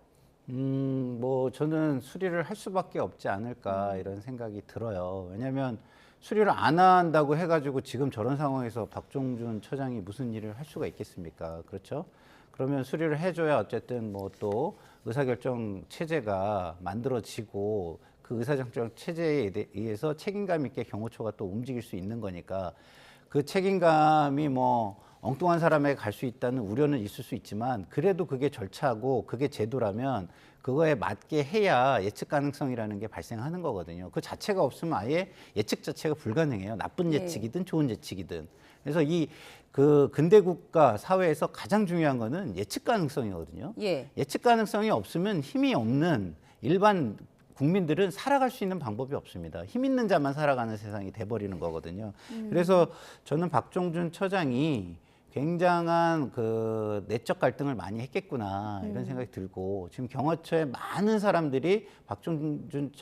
S16: 뭐 저는 수리를 할 수밖에 없지 않을까 이런 생각이 들어요. 왜냐하면 수리를 안 한다고 해가지고 지금 저런 상황에서 박종준 처장이 무슨 일을 할 수가 있겠습니까? 그렇죠? 그러면 수리를 해줘야 어쨌든 뭐 또 의사결정 체제가 만들어지고 그 의사결정 체제에 의해서 책임감 있게 경호처가 또 움직일 수 있는 거니까 그 책임감이 뭐 엉뚱한 사람에게 갈 수 있다는 우려는 있을 수 있지만 그래도 그게 절차고 그게 제도라면 그거에 맞게 해야 예측 가능성이라는 게 발생하는 거거든요. 그 자체가 없으면 아예 예측 자체가 불가능해요. 나쁜 예측이든 좋은 예측이든. 그래서 그 근대 국가 사회에서 가장 중요한 거는 예측 가능성이거든요. 예측 가능성이 없으면 힘이 없는 일반 국민들은 살아갈 수 있는 방법이 없습니다. 힘 있는 자만 살아가는 세상이 돼버리는 거거든요. 그래서 저는 박종준 처장이 굉장한 그 내적 갈등을 많이 했겠구나 이런 생각이 들고 지금 경호처에 많은 사람들이 박종준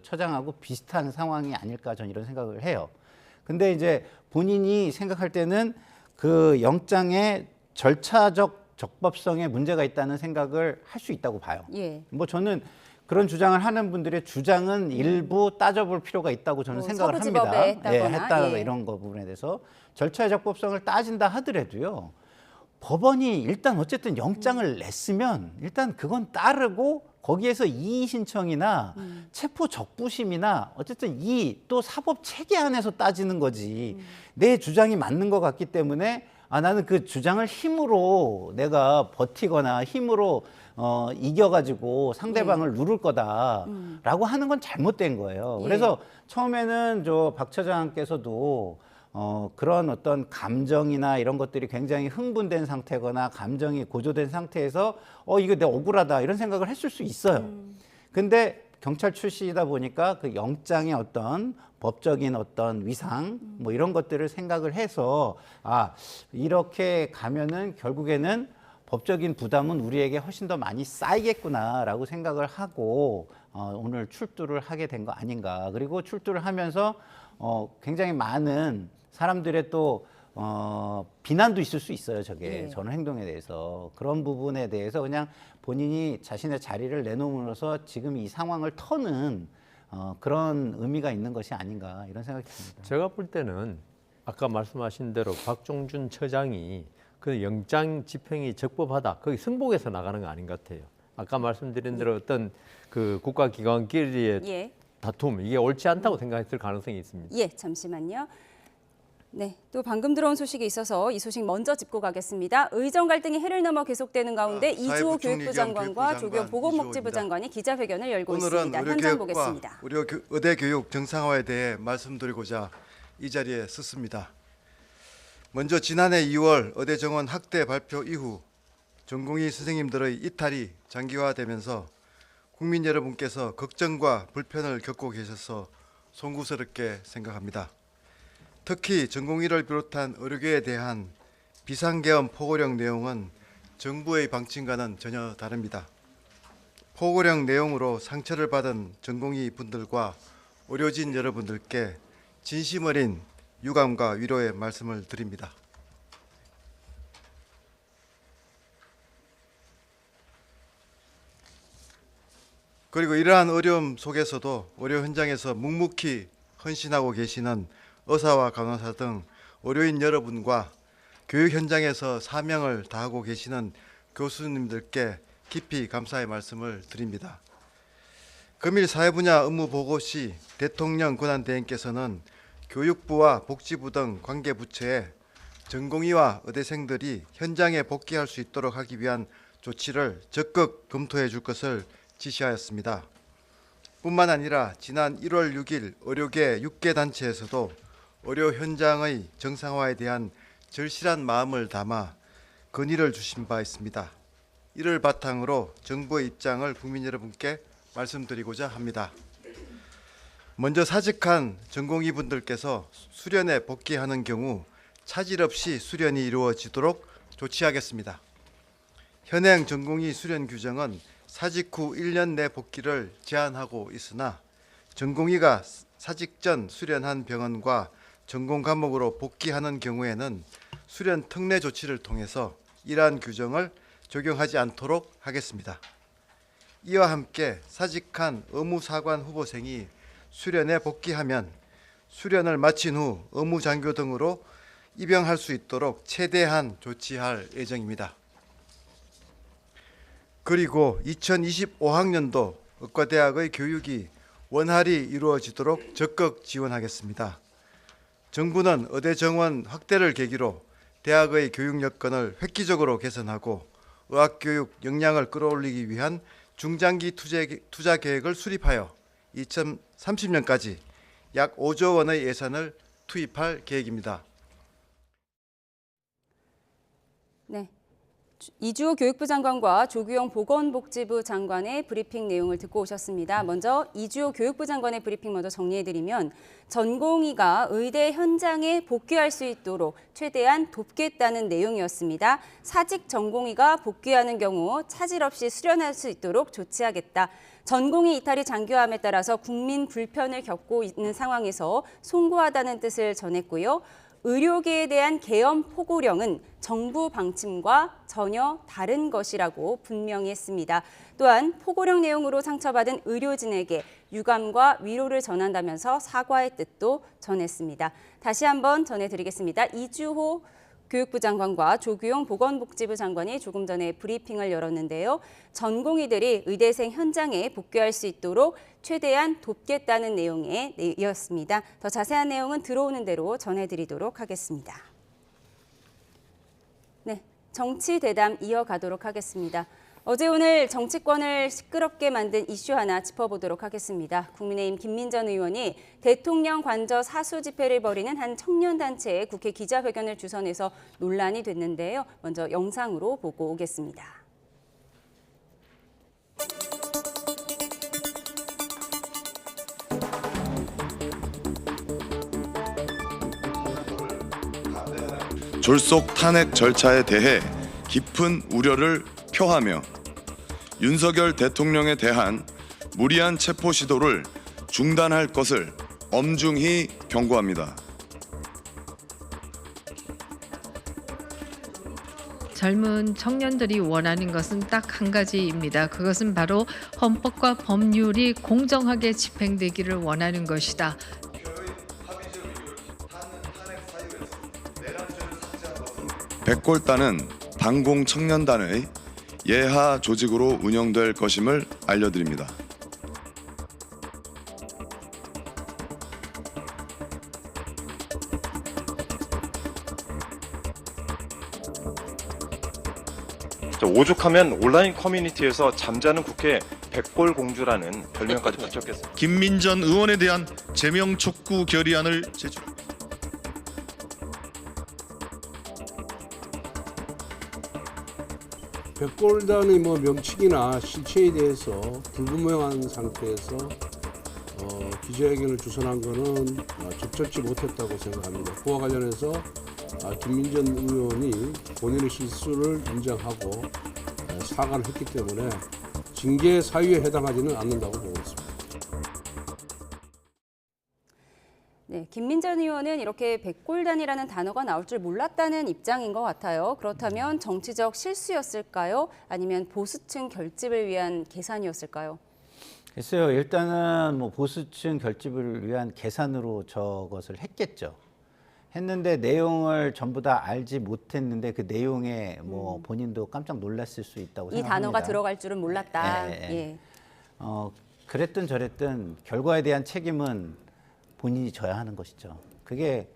S16: 처장하고 비슷한 상황이 아닐까 저는 이런 생각을 해요. 근데 이제 본인이 생각할 때는 그 영장의 절차적 적법성에 문제가 있다는 생각을 할 수 있다고 봐요. 뭐 저는 그런 주장을 하는 분들의 주장은 일부 따져볼 필요가 있다고 저는 생각을 합니다. 했다 이런 거 부분에 대해서 절차의 적법성을 따진다 하더라도요. 법원이 일단 어쨌든 영장을 냈으면 일단 그건 따르고 거기에서 이의 신청이나 체포 적부심이나 어쨌든 이 또 사법 체계 안에서 따지는 거지. 내 주장이 맞는 것 같기 때문에 나는 그 주장을 힘으로 내가 버티거나 힘으로 이겨가지고 상대방을 누를 거다라고 하는 건 잘못된 거예요. 그래서 처음에는 저 박 처장께서도 그런 어떤 감정이나 이런 것들이 굉장히 흥분된 상태거나 감정이 고조된 상태에서 이거 내가 억울하다 이런 생각을 했을 수 있어요. 근데 경찰 출신이다 보니까 그 영장의 어떤 법적인 어떤 위상 뭐 이런 것들을 생각을 해서 이렇게 가면은 결국에는 법적인 부담은 우리에게 훨씬 더 많이 쌓이겠구나라고 생각을 하고 오늘 출두를 하게 된 거 아닌가. 그리고 출두를 하면서 굉장히 많은 사람들의 또 비난도 있을 수 있어요. 저게 저는 행동에 대해서 그런 부분에 대해서 그냥 본인이 자신의 자리를 내놓음으로써 지금 이 상황을 터는 그런 의미가 있는 것이 아닌가 이런 생각이 듭니다.
S15: 제가 볼 때는 아까 말씀하신 대로 박종준 처장이 그 영장 집행이 적법하다. 거기 승복해서 나가는 거 아닌 것 같아요. 아까 말씀드린 대로 어떤 그 국가기관끼리의 다툼 이게 옳지 않다고 생각했을 가능성이 있습니다.
S1: 예, 잠시만요. 네, 또 방금 들어온 소식이 있어서 이 소식 먼저 짚고 가겠습니다. 의정 갈등이 해를 넘어 계속되는 가운데 이주호 교육부 장관과 조규영 보건복지부 장관이 기자회견을 열고 있습니다. 현장 보겠습니다.
S18: 의대 교육 정상화에 대해 말씀드리고자 이 자리에 섰습니다. 먼저 지난해 2월 의대 정원 학대 발표 이후 전공의 선생님들의 이탈이 장기화되면서 국민 여러분께서 걱정과 불편을 겪고 계셔서 송구스럽게 생각합니다. 특히 전공의를 비롯한 의료계에 대한 비상계엄 포고령 내용은 정부의 방침과는 전혀 다릅니다. 포고령 내용으로 상처를 받은 전공의 분들과 의료진 여러분들께 진심 어린 유감과 위로의 말씀을 드립니다. 그리고 이러한 어려움 속에서도 의료 현장에서 묵묵히 헌신하고 계시는 의사와 간호사 등 의료인 여러분과 교육 현장에서 사명을 다하고 계시는 교수님들께 깊이 감사의 말씀을 드립니다. 금일 사회분야 업무 보고 시 대통령 권한대행께서는 교육부와 복지부 등 관계부처에 전공의와 의대생들이 현장에 복귀할 수 있도록 하기 위한 조치를 적극 검토해 줄 것을 지시하였습니다. 뿐만 아니라 지난 1월 6일 의료계 6개 단체에서도 의료 현장의 정상화에 대한 절실한 마음을 담아 건의를 주신 바 있습니다. 이를 바탕으로 정부의 입장을 국민 여러분께 말씀드리고자 합니다. 먼저 사직한 전공의분들께서 수련에 복귀하는 경우 차질 없이 수련이 이루어지도록 조치하겠습니다. 현행 전공의 수련 규정은 사직 후 1년 내 복귀를 제한하고 있으나 전공의가 사직 전 수련한 병원과 전공 과목으로 복귀하는 경우에는 수련 특례 조치를 통해서 이러한 규정을 적용하지 않도록 하겠습니다. 이와 함께 사직한 의무사관 후보생이 수련에 복귀하면 수련을 마친 후 의무장교 등으로 입영할 수 있도록 최대한 조치할 예정입니다. 그리고 2025학년도 의과대학의 교육이 원활히 이루어지도록 적극 지원하겠습니다. 정부는 의대 정원 확대를 계기로 대학의 교육 여건을 획기적으로 개선하고 의학교육 역량을 끌어올리기 위한 중장기 투자 계획을 수립하여 2030년까지 약 5조 원의 예산을 투입할 계획입니다.
S1: 네. 이주호 교육부 장관과 조규영 보건복지부 장관의 브리핑 내용을 듣고 오셨습니다. 먼저 이주호 교육부 장관의 브리핑 먼저 정리해드리면 전공의가 의대 현장에 복귀할 수 있도록 최대한 돕겠다는 내용이었습니다. 사직 전공의가 복귀하는 경우 차질 없이 수련할 수 있도록 조치하겠다. 전공의 이탈이 장기화함에 따라서 국민 불편을 겪고 있는 상황에서 송구하다는 뜻을 전했고요. 의료계에 대한 계엄 포고령은 정부 방침과 전혀 다른 것이라고 분명히 했습니다. 또한 포고령 내용으로 상처받은 의료진에게 유감과 위로를 전한다면서 사과의 뜻도 전했습니다. 다시 한번 전해드리겠습니다. 이주호 교육부 장관과 조규용 보건복지부 장관이 조금 전에 브리핑을 열었는데요. 전공의들이 의대생 현장에 복귀할 수 있도록 최대한 돕겠다는 내용의 이었습니다. 더 자세한 내용은 들어오는 대로 전해드리도록 하겠습니다. 네, 정치 대담 이어가도록 하겠습니다. 어제 오늘 정치권을 시끄럽게 만든 이슈 하나 짚어보도록 하겠습니다. 국민의힘 김민전 의원이 대통령 관저 사수 집회를 벌이는 한 청년단체의 국회 기자회견을 주선해서 논란이 됐는데요. 먼저 영상으로 보고 오겠습니다.
S19: 졸속 탄핵 절차에 대해 깊은 우려를 표하며 윤석열 대통령에 대한 무리한 체포 시도를 중단할 것을 엄중히 경고합니다.
S20: 젊은 청년들이 원하는 것은 딱 한 가지입니다. 그것은 바로 헌법과 법률이 공정하게 집행되기를 원하는 것이다.
S19: 백골단은 반공청년단의 예하 조직으로 운영될 것임을 알려드립니다.
S21: 오죽하면 온라인 커뮤니티에서 잠자는 국회 백골공주라는 별명까지 붙였겠습니다.
S19: 김민전 의원에 대한 제명 촉구 결의안을 제출합니다.
S8: 백골단의 명칭이나 실체에 대해서 불분명한 상태에서 기자회견을 주선한 것은 적절치 못했다고 생각합니다. 그와 관련해서 김민전 의원이 본인의 실수를 인정하고 사과를 했기 때문에 징계 사유에 해당하지는 않는다고 보고 있습니다.
S1: 네, 김민전 의원은 이렇게 백골단이라는 단어가 나올 줄 몰랐다는 입장인 것 같아요. 그렇다면 정치적 실수였을까요? 아니면 보수층 결집을 위한 계산이었을까요?
S16: 글쎄요, 일단은 보수층 결집을 위한 계산으로 저것을 했겠죠. 했는데 내용을 전부 다 알지 못했는데 그 내용에 본인도 깜짝 놀랐을 수 있다고
S1: 이
S16: 생각합니다.
S1: 단어가 들어갈 줄은 몰랐다.
S16: 예. 그랬든 저랬든 결과에 대한 책임은 본인이 져야 하는 것이죠. 그게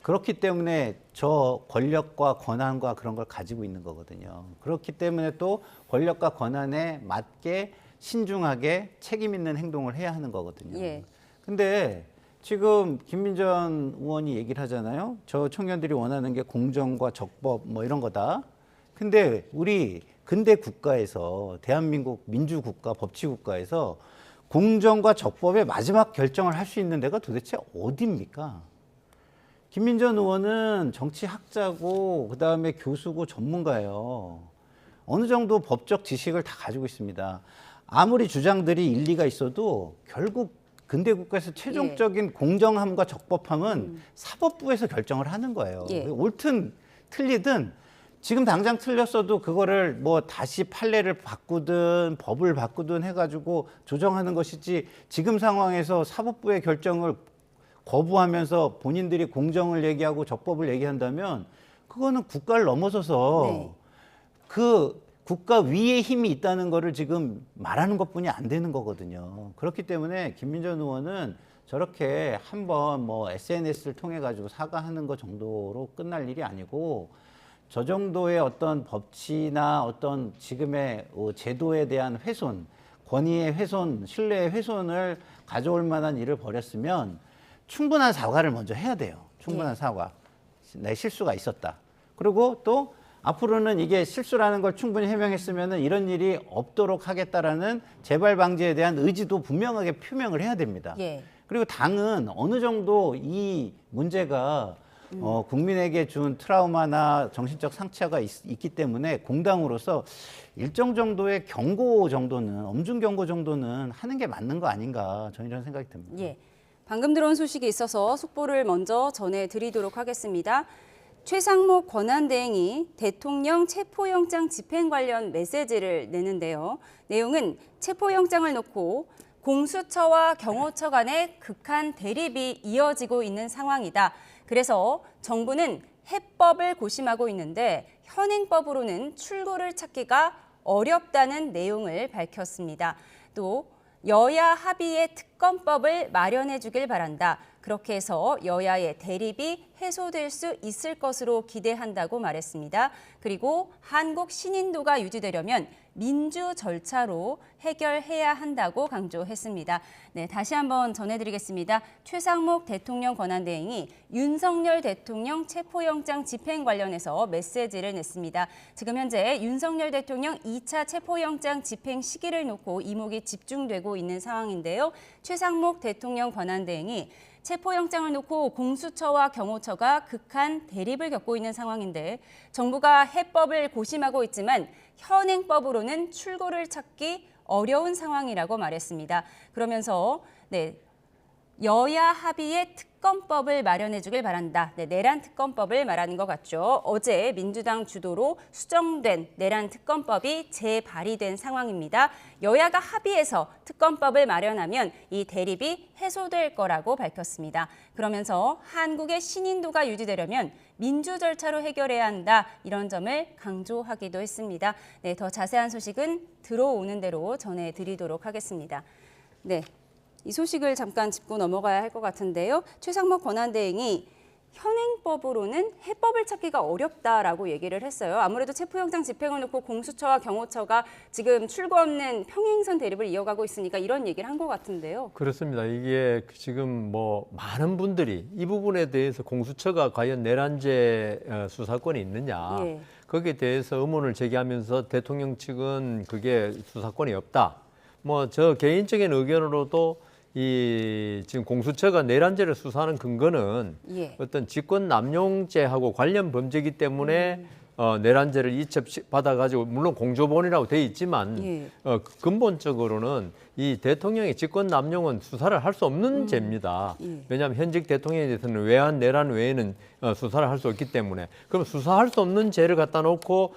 S16: 그렇기 때문에 저 권력과 권한과 그런 걸 가지고 있는 거거든요. 그렇기 때문에 또 권력과 권한에 맞게 신중하게 책임 있는 행동을 해야 하는 거거든요. 근데 지금 김민전 의원이 얘기를 하잖아요. 저 청년들이 원하는 게 공정과 적법 이런 거다. 근데 우리 근대 국가에서 대한민국 민주국가, 법치국가에서 공정과 적법의 마지막 결정을 할 수 있는 데가 도대체 어디입니까? 김민전 의원은 정치학자고 그다음에 교수고 전문가예요. 어느 정도 법적 지식을 다 가지고 있습니다. 아무리 주장들이 일리가 있어도 결국 근대 국가에서 최종적인 공정함과 적법함은 사법부에서 결정을 하는 거예요. 옳든 틀리든 지금 당장 틀렸어도 그거를 다시 판례를 바꾸든 법을 바꾸든 해가지고 조정하는 것이지 지금 상황에서 사법부의 결정을 거부하면서 본인들이 공정을 얘기하고 적법을 얘기한다면 그거는 국가를 넘어서서 그 국가 위에 힘이 있다는 거를 지금 말하는 것뿐이 안 되는 거거든요. 그렇기 때문에 김민전 의원은 저렇게 한번 SNS를 통해 가지고 사과하는 것 정도로 끝날 일이 아니고 저 정도의 어떤 법치나 어떤 지금의 제도에 대한 훼손, 권위의 훼손, 신뢰의 훼손을 가져올 만한 일을 벌였으면 충분한 사과를 먼저 해야 돼요. 충분한 사과. 내 실수가 있었다. 그리고 또 앞으로는 이게 실수라는 걸 충분히 해명했으면 이런 일이 없도록 하겠다라는 재발 방지에 대한 의지도 분명하게 표명을 해야 됩니다. 그리고 당은 어느 정도 이 문제가 국민에게 준 트라우마나 정신적 상처가 있기 때문에 공당으로서 일정 정도의 경고 정도는, 엄중 경고 정도는 하는 게 맞는 거 아닌가, 저는 이런 생각이 듭니다.
S1: 방금 들어온 소식이 있어서 속보를 먼저 전해드리도록 하겠습니다. 최상목 권한대행이 대통령 체포영장 집행 관련 메시지를 내는데요. 내용은 체포영장을 놓고 공수처와 경호처 간의 극한 대립이 이어지고 있는 상황이다. 그래서 정부는 해법을 고심하고 있는데 현행법으로는 출구를 찾기가 어렵다는 내용을 밝혔습니다. 또 여야 합의의 특검법을 마련해 주길 바란다. 그렇게 해서 여야의 대립이 해소될 수 있을 것으로 기대한다고 말했습니다. 그리고 한국 신인도가 유지되려면 민주 절차로 해결해야 한다고 강조했습니다. 네, 다시 한번 전해드리겠습니다. 최상목 대통령 권한대행이 윤석열 대통령 체포영장 집행 관련해서 메시지를 냈습니다. 지금 현재 윤석열 대통령 2차 체포영장 집행 시기를 놓고 이목이 집중되고 있는 상황인데요. 최상목 대통령 권한대행이 체포영장을 놓고 공수처와 경호처가 극한 대립을 겪고 있는 상황인데 정부가 해법을 고심하고 있지만 현행법으로는 출구를 찾기 어려운 상황이라고 말했습니다. 그러면서 여야 합의의 특검법을 마련해 주길 바란다. 내란 특검법을 말하는 것 같죠. 어제 민주당 주도로 수정된 내란 특검법이 재발의된 상황입니다. 여야가 합의해서 특검법을 마련하면 이 대립이 해소될 거라고 밝혔습니다. 그러면서 한국의 신인도가 유지되려면 민주 절차로 해결해야 한다. 이런 점을 강조하기도 했습니다. 네, 더 자세한 소식은 들어오는 대로 전해드리도록 하겠습니다. 네. 이 소식을 잠깐 짚고 넘어가야 할 것 같은데요. 최상목 권한대행이 현행법으로는 해법을 찾기가 어렵다라고 얘기를 했어요. 아무래도 체포영장 집행을 놓고 공수처와 경호처가 지금 출구 없는 평행선 대립을 이어가고 있으니까 이런 얘기를 한 것 같은데요.
S15: 그렇습니다. 이게 지금 뭐 많은 분들이 이 부분에 대해서 공수처가 과연 내란죄 수사권이 있느냐 거기에 대해서 의문을 제기하면서 대통령 측은 그게 수사권이 없다. 뭐 저 개인적인 의견으로도 이 지금 공수처가 내란죄를 수사하는 근거는 어떤 직권 남용죄하고 관련 범죄이기 때문에 내란죄를 이첩받아가지고 물론 공조본이라고 돼 있지만 근본적으로는 이 대통령의 직권 남용은 수사를 할 수 없는 죄입니다. 왜냐하면 현직 대통령에 대해서는 외환 내란 외에는 수사를 할 수 없기 때문에 그럼 수사할 수 없는 죄를 갖다 놓고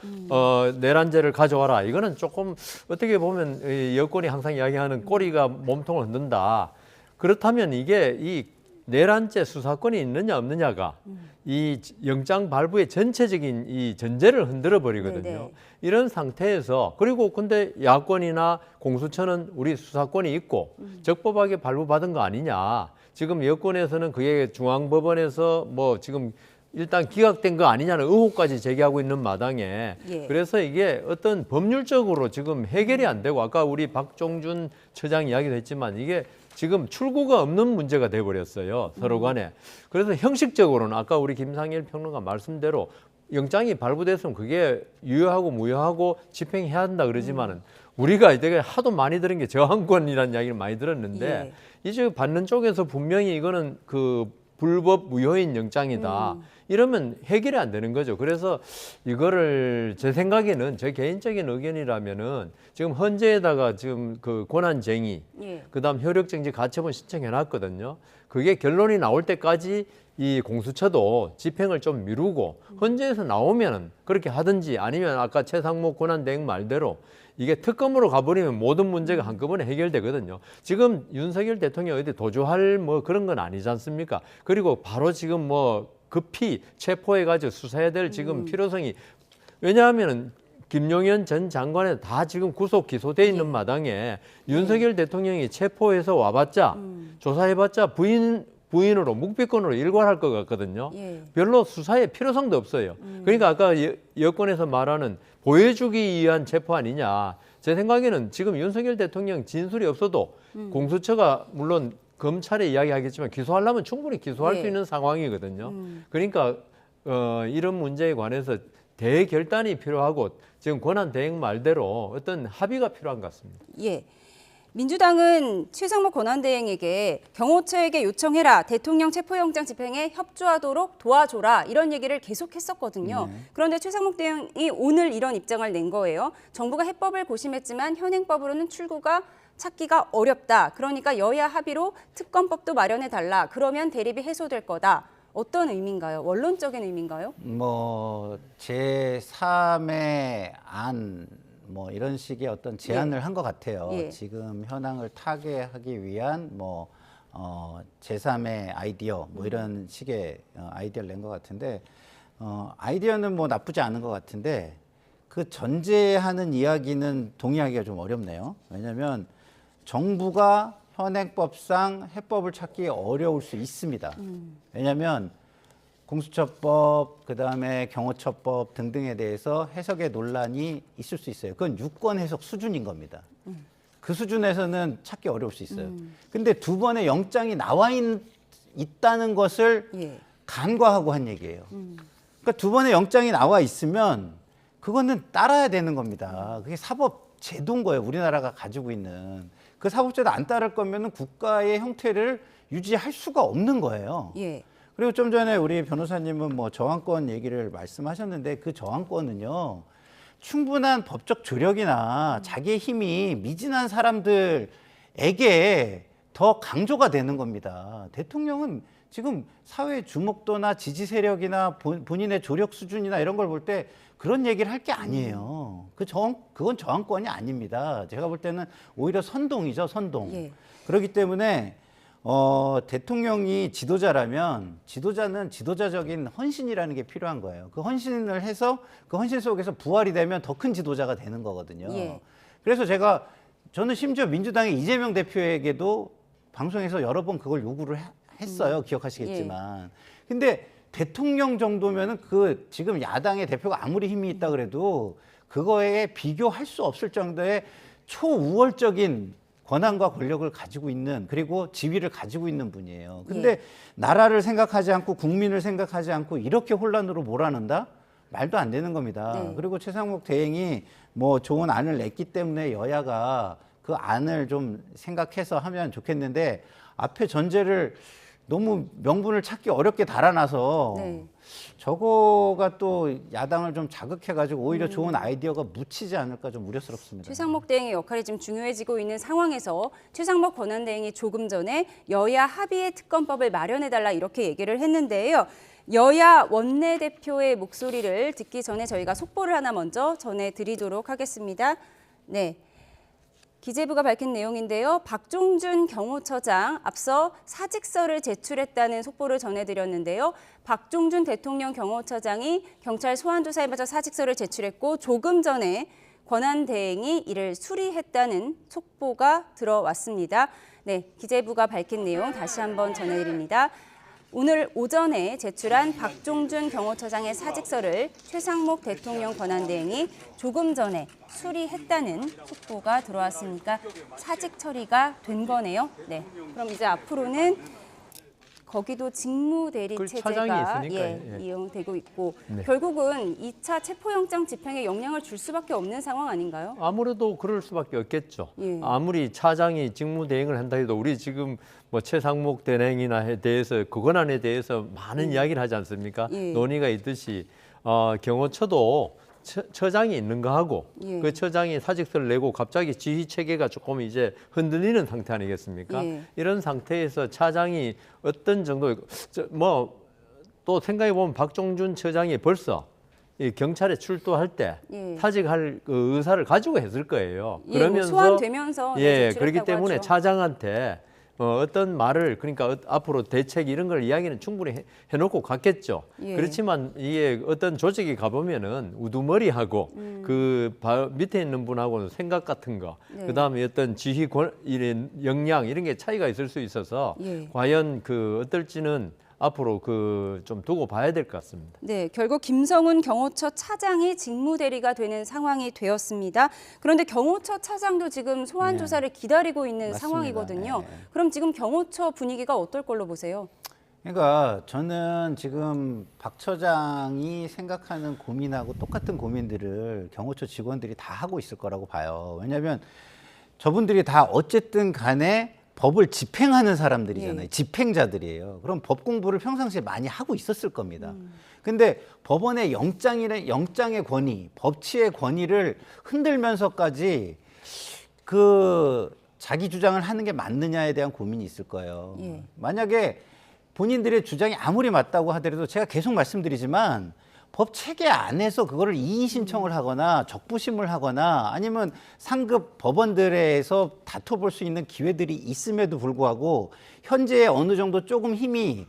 S15: 내란죄를 가져와라. 이거는 조금 어떻게 보면 여권이 항상 이야기하는 꼬리가 몸통을 흔든다. 그렇다면 이게 이 내란죄 수사권이 있느냐 없느냐가 이 영장 발부의 전체적인 이 전제를 흔들어 버리거든요. 이런 상태에서 그리고 근데 야권이나 공수처는 우리 수사권이 있고 적법하게 발부받은 거 아니냐. 지금 여권에서는 그게 중앙법원에서 뭐 지금 일단 기각된 거 아니냐는 의혹까지 제기하고 있는 마당에 그래서 이게 어떤 법률적으로 지금 해결이 안 되고 아까 우리 박종준 처장 이야기도 했지만 이게 지금 출구가 없는 문제가 돼버렸어요. 서로 간에. 그래서 형식적으로는 아까 우리 김상일 평론가 말씀대로 영장이 발부됐으면 그게 유효하고 무효하고 집행해야 한다 그러지만은 우리가 이제 하도 많이 들은 게 저항권이라는 이야기를 많이 들었는데 이제 받는 쪽에서 분명히 이거는 그 불법 무효인 영장이다. 이러면 해결이 안 되는 거죠. 그래서 이거를 제 생각에는 제 개인적인 의견이라면은 지금 헌재에다가 지금 그 권한쟁의, 그다음 효력정지 가처분 신청해놨거든요. 그게 결론이 나올 때까지 이 공수처도 집행을 좀 미루고 헌재에서 나오면은 그렇게 하든지 아니면 아까 최상목 권한대행 말대로 이게 특검으로 가버리면 모든 문제가 한꺼번에 해결되거든요. 지금 윤석열 대통령이 어디 도주할 뭐 그런 건 아니지 않습니까? 그리고 바로 지금 뭐 급히 체포해가지고 수사해야 될 지금 필요성이 왜냐하면은 김용현 전 장관에 다 지금 구속 기소돼 있는 마당에 윤석열 대통령이 체포해서 와봤자 조사해봤자 부인으로 묵비권으로 일관할 것 같거든요. 별로 수사에 필요성도 없어요. 그러니까 아까 여권에서 말하는 보여주기 위한 체포 아니냐. 제 생각에는 지금 윤석열 대통령 진술이 없어도 공수처가 물론 검찰에 이야기하겠지만 기소하려면 충분히 기소할 수 있는 상황이거든요. 그러니까 이런 문제에 관해서 대결단이 필요하고 지금 권한대행 말대로 어떤 합의가 필요한 것 같습니다.
S1: 민주당은 최상목 권한대행에게 경호처에게 요청해라. 대통령 체포영장 집행에 협조하도록 도와줘라. 이런 얘기를 계속했었거든요. 그런데 최상목 대행이 오늘 이런 입장을 낸 거예요. 정부가 해법을 고심했지만 현행법으로는 출구가 찾기가 어렵다. 그러니까 여야 합의로 특검법도 마련해달라. 그러면 대립이 해소될 거다. 어떤 의미인가요? 원론적인 의미인가요?
S16: 뭐 제3의 안 뭐 이런 식의 어떤 제안을 한 것 같아요. 지금 현황을 타개하기 위한 뭐 제3의 아이디어 뭐 이런 식의 아이디어를 낸 것 같은데 아이디어는 뭐 나쁘지 않은 것 같은데 그 전제하는 이야기는 동의하기가 좀 어렵네요. 왜냐하면 정부가 현행법상 해법을 찾기 어려울 수 있습니다. 왜냐하면 공수처법, 그다음에 경호처법 등등에 대해서 해석의 논란이 있을 수 있어요. 그건 유권 해석 수준인 겁니다. 그 수준에서는 찾기 어려울 수 있어요. 근데 두 번의 영장이 나와 있다는 것을 간과하고 한 얘기예요. 그러니까 두 번의 영장이 나와 있으면 그거는 따라야 되는 겁니다. 그게 사법 제도인 거예요. 우리나라가 가지고 있는. 그 사법제도 안 따를 거면은 국가의 형태를 유지할 수가 없는 거예요. 그리고 좀 전에 우리 변호사님은 뭐 저항권 얘기를 말씀하셨는데 그 저항권은요. 충분한 법적 조력이나 자기의 힘이 미진한 사람들에게 더 강조가 되는 겁니다. 대통령은 지금 사회 주목도나 지지 세력이나 본인의 조력 수준이나 이런 걸 볼 때 그런 얘기를 할 게 아니에요. 그건 저항권이 아닙니다. 제가 볼 때는 오히려 선동이죠, 선동. 그렇기 때문에 대통령이 지도자라면 지도자는 지도자적인 헌신이라는 게 필요한 거예요. 그 헌신을 해서 그 헌신 속에서 부활이 되면 더 큰 지도자가 되는 거거든요. 그래서 저는 심지어 민주당의 이재명 대표에게도 방송에서 여러 번 그걸 요구를 했어요. 기억하시겠지만. 근데 대통령 정도면은 지금 야당의 대표가 아무리 힘이 있다 그래도 그거에 비교할 수 없을 정도의 초우월적인 권한과 권력을 가지고 있는, 그리고 지위를 가지고 있는 분이에요. 근데 나라를 생각하지 않고 국민을 생각하지 않고 이렇게 혼란으로 몰아넣는다? 말도 안 되는 겁니다. 그리고 최상목 대행이 뭐 좋은 안을 냈기 때문에 여야가 그 안을 좀 생각해서 하면 좋겠는데 앞에 전제를 너무 명분을 찾기 어렵게 달아놔서 저거가 또 야당을 좀 자극해가지고 오히려 좋은 아이디어가 묻히지 않을까 좀 우려스럽습니다.
S1: 최상목 대행의 역할이 지금 중요해지고 있는 상황에서 최상목 권한대행이 조금 전에 여야 합의의 특검법을 마련해달라 이렇게 얘기를 했는데요. 여야 원내대표의 목소리를 듣기 전에 저희가 속보를 하나 먼저 전해드리도록 하겠습니다. 기재부가 밝힌 내용인데요. 박종준 경호처장 앞서 사직서를 제출했다는 속보를 전해드렸는데요. 박종준 대통령 경호처장이 경찰 소환조사에 맞아 사직서를 제출했고 조금 전에 권한대행이 이를 수리했다는 속보가 들어왔습니다. 기재부가 밝힌 내용 다시 한번 전해드립니다. 오늘 오전에 제출한 박종준 경호처장의 사직서를 최상목 대통령 권한대행이 조금 전에 수리했다는 속보가 들어왔으니까 사직 처리가 된 거네요. 그럼 이제 앞으로는 거기도 직무대리 체제가 이용되고 있고 결국은 2차 체포영장 집행에 영향을 줄 수밖에 없는 상황 아닌가요?
S15: 아무래도 그럴 수밖에 없겠죠. 아무리 차장이 직무대행을 한다 해도 우리 지금 뭐 최상목 대행이나 대해서 그 권한에 대해서 많은 이야기를 하지 않습니까? 논의가 있듯이 경호처도 처장이 있는 거 하고 그 처장이 사직서를 내고 갑자기 지휘 체계가 조금 이제 흔들리는 상태 아니겠습니까? 이런 상태에서 차장이 어떤 정도 뭐 또 생각해 보면 박종준 처장이 벌써 이 경찰에 출두할 때 사직할 그 의사를 가지고 했을 거예요. 그러면서
S1: 소환되면서
S15: 그렇기 때문에
S1: 하죠.
S15: 차장한테 어떤 말을 그러니까 앞으로 대책 이런 걸 이야기는 충분히 해놓고 갔겠죠. 그렇지만 이게 어떤 조직이 가보면은 우두머리하고 그 밑에 있는 분하고는 생각 같은 거, 그다음에 어떤 지휘 역량 이런 게 차이가 있을 수 있어서 과연 어떨지는 앞으로 좀 두고 봐야 될 것 같습니다.
S1: 결국 김성훈 경호처 차장이 직무대리가 되는 상황이 되었습니다. 그런데 경호처 차장도 지금 소환 조사를 기다리고 있는 상황이거든요. 그럼 지금 경호처 분위기가 어떨 걸로 보세요?
S16: 그러니까 저는 지금 박 처장이 생각하는 고민하고 똑같은 고민들을 경호처 직원들이 다 하고 있을 거라고 봐요. 왜냐하면 저분들이 다 어쨌든 간에 법을 집행하는 사람들이잖아요. 집행자들이에요. 그럼 법 공부를 평상시에 많이 하고 있었을 겁니다. 근데 법원의 영장의 권위, 법치의 권위를 흔들면서까지 자기 주장을 하는 게 맞느냐에 대한 고민이 있을 거예요. 만약에 본인들의 주장이 아무리 맞다고 하더라도 제가 계속 말씀드리지만 법 체계 안에서 그거를 이의 신청을 하거나 적부심을 하거나 아니면 상급 법원들에서 다퉈볼 수 있는 기회들이 있음에도 불구하고 현재 어느 정도 조금 힘이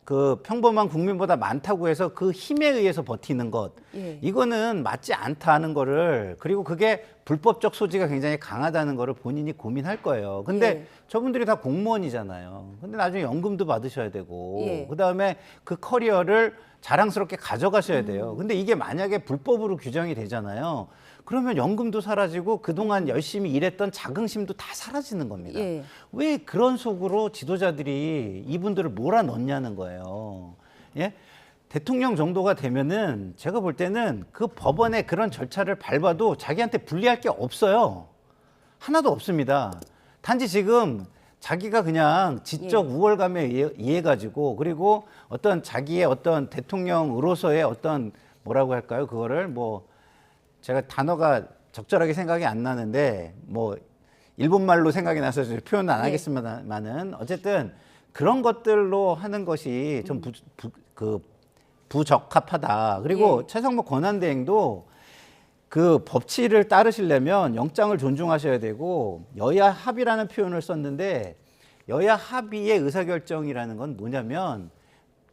S16: 그 평범한 국민보다 많다고 해서 그 힘에 의해서 버티는 것,
S1: 예.
S16: 이거는 맞지 않다는 거를, 그리고 그게 불법적 소지가 굉장히 강하다는 거를 본인이 고민할 거예요. 근데
S1: 예.
S16: 저분들이 다 공무원이잖아요. 근데 나중에 연금도 받으셔야 되고,
S1: 예.
S16: 그다음에 그 커리어를 자랑스럽게 가져가셔야 돼요. 근데 이게 만약에 불법으로 규정이 되잖아요. 그러면 연금도 사라지고 그동안 열심히 일했던 자긍심도 다 사라지는 겁니다.
S1: 예.
S16: 왜 그런 속으로 지도자들이 이분들을 몰아넣냐는 거예요. 예? 대통령 정도가 되면은 제가 볼 때는 그 법원의 그런 절차를 밟아도 자기한테 불리할 게 없어요. 하나도 없습니다. 단지 지금 자기가 그냥 지적 우월감에 의해 가지고, 그리고 어떤 자기의 어떤 대통령으로서의 어떤 뭐라고 할까요? 그거를 뭐 제가 단어가 적절하게 생각이 안 나는데 뭐 일본말로 생각이 나서 표현은 안 하겠습니다만은 어쨌든 그런 것들로 하는 것이 좀 부적합하다. 그리고 최상목 권한대행도 그 법치를 따르시려면 영장을 존중하셔야 되고, 여야 합의라는 표현을 썼는데 여야 합의의 의사결정이라는 건 뭐냐면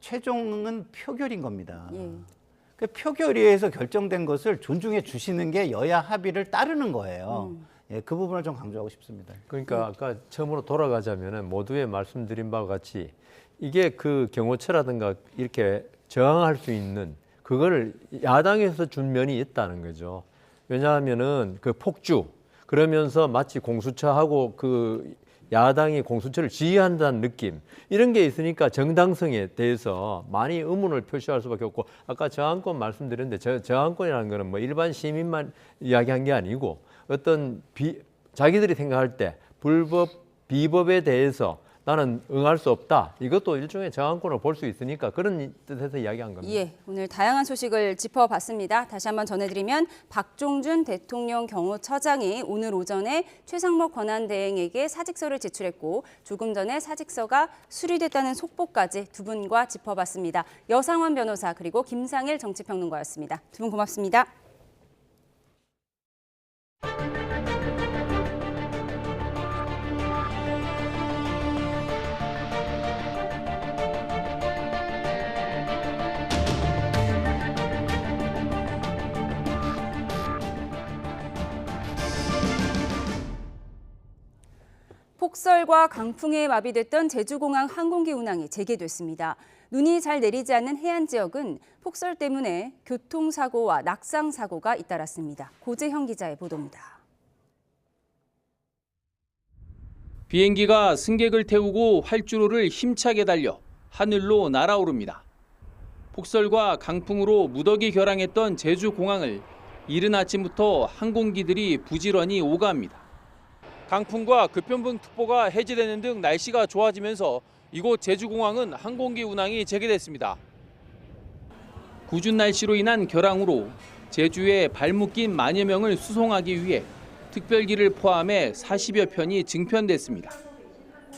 S16: 최종은 표결인 겁니다. 그 표결위에서 결정된 것을 존중해 주시는 게 여야 합의를 따르는 거예요. 예, 그 부분을 좀 강조하고 싶습니다.
S15: 그러니까 아까 처음으로 돌아가자면은 모두의 말씀드린 바와 같이 이게 그 경호처라든가 이렇게 저항할 수 있는 그걸 야당에서 준 면이 있다는 거죠. 왜냐하면은 그 폭주 그러면서 마치 공수처하고 그 야당이 공수처를 지휘한다는 느낌 이런 게 있으니까 정당성에 대해서 많이 의문을 표시할 수밖에 없고, 아까 저항권 말씀드렸는데 저항권이라는 거는 뭐 일반 시민만 이야기한 게 아니고 어떤 자기들이 생각할 때 불법 비법에 대해서 나는 응할 수 없다. 이것도 일종의 저항권을 볼 수 있으니까 그런 뜻에서 이야기한 겁니다.
S1: 예, 오늘 다양한 소식을 짚어봤습니다. 다시 한번 전해드리면 박종준 대통령 경호처장이 오늘 오전에 최상목 권한대행에게 사직서를 제출했고, 조금 전에 사직서가 수리됐다는 속보까지 두 분과 짚어봤습니다. 여상원 변호사 그리고 김상일 정치평론가였습니다. 두 분 고맙습니다. 폭설과 강풍에 마비됐던 제주공항 항공기 운항이 재개됐습니다. 눈이 잘 내리지 않는 해안 지역은 폭설 때문에 교통사고와 낙상사고가 잇따랐습니다. 고재형 기자의 보도입니다.
S4: 비행기가 승객을 태우고 활주로를 힘차게 달려 하늘로 날아오릅니다. 폭설과 강풍으로 무더기 결항했던 제주공항을 이른 아침부터 항공기들이 부지런히 오가합니다. 강풍과 급변풍특보가 해제되는 등 날씨가 좋아지면서 이곳 제주공항은 항공기 운항이 재개됐습니다. 궂은 날씨로 인한 결항으로 제주에 발목 낀 만여 명을 수송하기 위해 특별기를 포함해 40여 편이 증편됐습니다.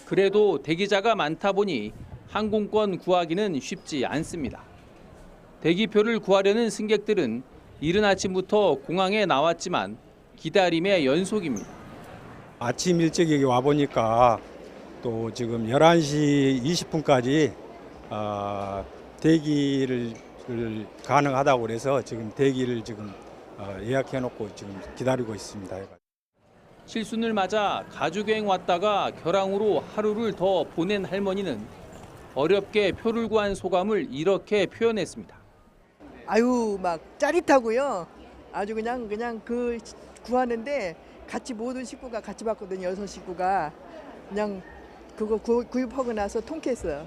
S4: 그래도 대기자가 많다 보니 항공권 구하기는 쉽지 않습니다. 대기표를 구하려는 승객들은 이른 아침부터 공항에 나왔지만 기다림의 연속입니다.
S22: 아침 일찍 여기 와보니까 또 지금 11시 20분까지 대기를 가능하다고 그래서 지금 대기를 지금 예약해놓고 지금 기다리고 있습니다.
S4: 칠순을 맞아 가족여행 왔다가 결항으로 하루를 더 보낸 할머니는 어렵게 표를 구한 소감을 이렇게 표현했습니다.
S23: 아유, 막 짜릿하고요. 아주 그냥 그 구하는데 같이 모든 식구가 같이 봤거든요. 6식구가 그냥 그거 구입하고 나서 통쾌했어요.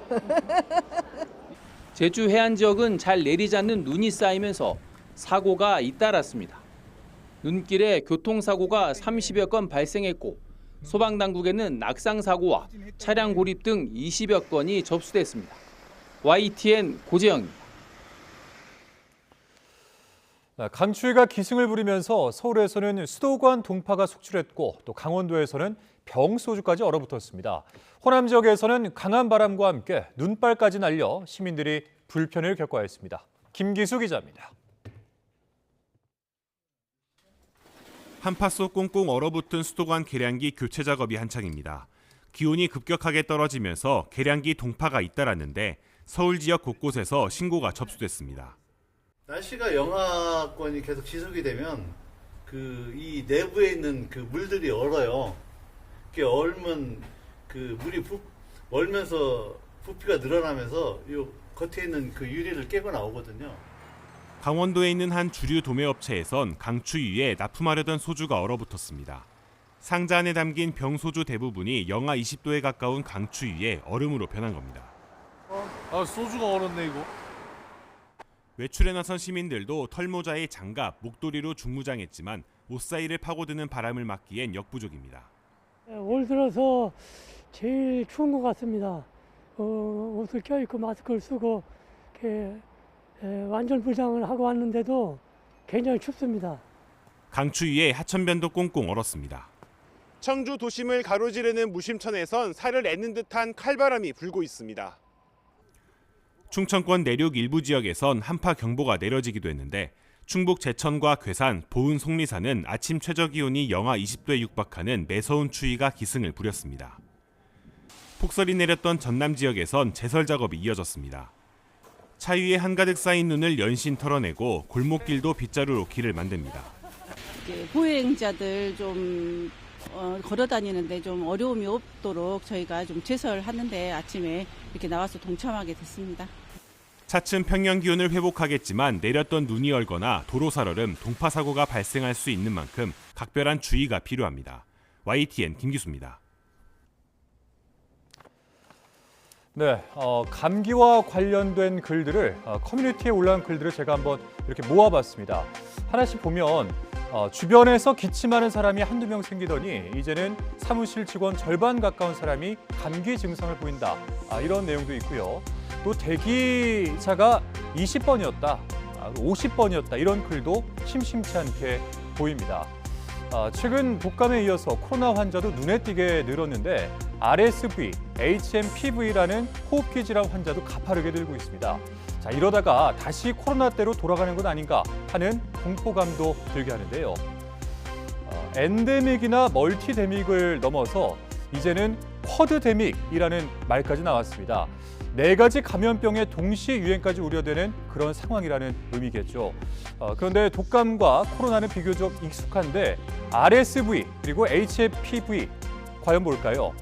S4: 제주 해안 지역은 잘 내리지 않는 눈이 쌓이면서 사고가 잇따랐습니다. 눈길에 교통사고가 30여 건 발생했고, 소방당국에는 낙상사고와 차량 고립 등 20여 건이 접수됐습니다. YTN 고재영입니다.
S2: 강추위가 기승을 부리면서 서울에서는 수도관 동파가 속출했고, 또 강원도에서는 병소주까지 얼어붙었습니다. 호남 지역에서는 강한 바람과 함께 눈발까지 날려 시민들이 불편을 겪어야 했습니다. 김기수 기자입니다.
S24: 한파 속 꽁꽁 얼어붙은 수도관 계량기 교체 작업이 한창입니다. 기온이 급격하게 떨어지면서 계량기 동파가 잇따랐는데 서울 지역 곳곳에서 신고가 접수됐습니다.
S3: 날씨가 영하권이 계속 지속이 되면 이 내부에 있는 그 물들이 얼어요. 이렇게 얼면 그 물이 얼면서 부피가 늘어나면서 요 겉에 있는 그 유리를 깨고 나오거든요.
S24: 강원도에 있는 한 주류 도매업체에선 강추위에 납품하려던 소주가 얼어붙었습니다. 상자 안에 담긴 병소주 대부분이 영하 20도에 가까운 강추위에 얼음으로 변한 겁니다.
S5: 소주가 얼었네 이거.
S24: 외출에 나선 시민들도 털모자에 장갑, 목도리로 중무장했지만 옷 사이를 파고드는 바람을 막기엔 역부족입니다.
S6: 올 들어서 제일 추운 것 같습니다. 옷을 껴입고 마스크를 쓰고 이렇게 완전 부장을 하고 왔는데도 굉장히 춥습니다.
S24: 강추위에 하천변도 꽁꽁 얼었습니다.
S9: 청주 도심을 가로지르는 무심천에선 살을 내는 듯한 칼바람이 불고 있습니다.
S24: 충청권 내륙 일부 지역에선 한파 경보가 내려지기도 했는데 충북 제천과 괴산, 보은 속리산은 아침 최저기온이 영하 20도에 육박하는 매서운 추위가 기승을 부렸습니다. 폭설이 내렸던 전남 지역에선 제설 작업이 이어졌습니다. 차 위에 한가득 쌓인 눈을 연신 털어내고 골목길도 빗자루로 길을 만듭니다.
S25: 보행자들 좀 걸어다니는데 좀 어려움이 없도록 저희가 좀 제설하는데 아침에 이렇게 나와서 동참하게 됐습니다.
S24: 차츰 평년 기온을 회복하겠지만 내렸던 눈이 얼거나 도로 살얼음, 동파 사고가 발생할 수 있는 만큼 각별한 주의가 필요합니다. YTN 김기수입니다.
S2: 네, 감기와 관련된 글들을 커뮤니티에 올라온 글들을 제가 한번 이렇게 모아봤습니다. 하나씩 보면 주변에서 기침하는 사람이 한두 명 생기더니 이제는 사무실 직원 절반 가까운 사람이 감기 증상을 보인다. 이런 내용도 있고요. 또 대기차가 20번이었다, 50번이었다 이런 글도 심심치 않게 보입니다. 최근 독감에 이어서 코로나 환자도 눈에 띄게 늘었는데 RSV, HMPV라는 호흡기 질환 환자도 가파르게 늘고 있습니다. 자, 이러다가 다시 코로나 때로 돌아가는 건 아닌가 하는 공포감도 들게 하는데요. 엔데믹이나 멀티데믹을 넘어서 이제는 쿼드데믹이라는 말까지 나왔습니다. 4가지 감염병의 동시 유행까지 우려되는 그런 상황이라는 의미겠죠. 그런데 독감과 코로나는 비교적 익숙한데 RSV 그리고 HMPV 과연 뭘까요?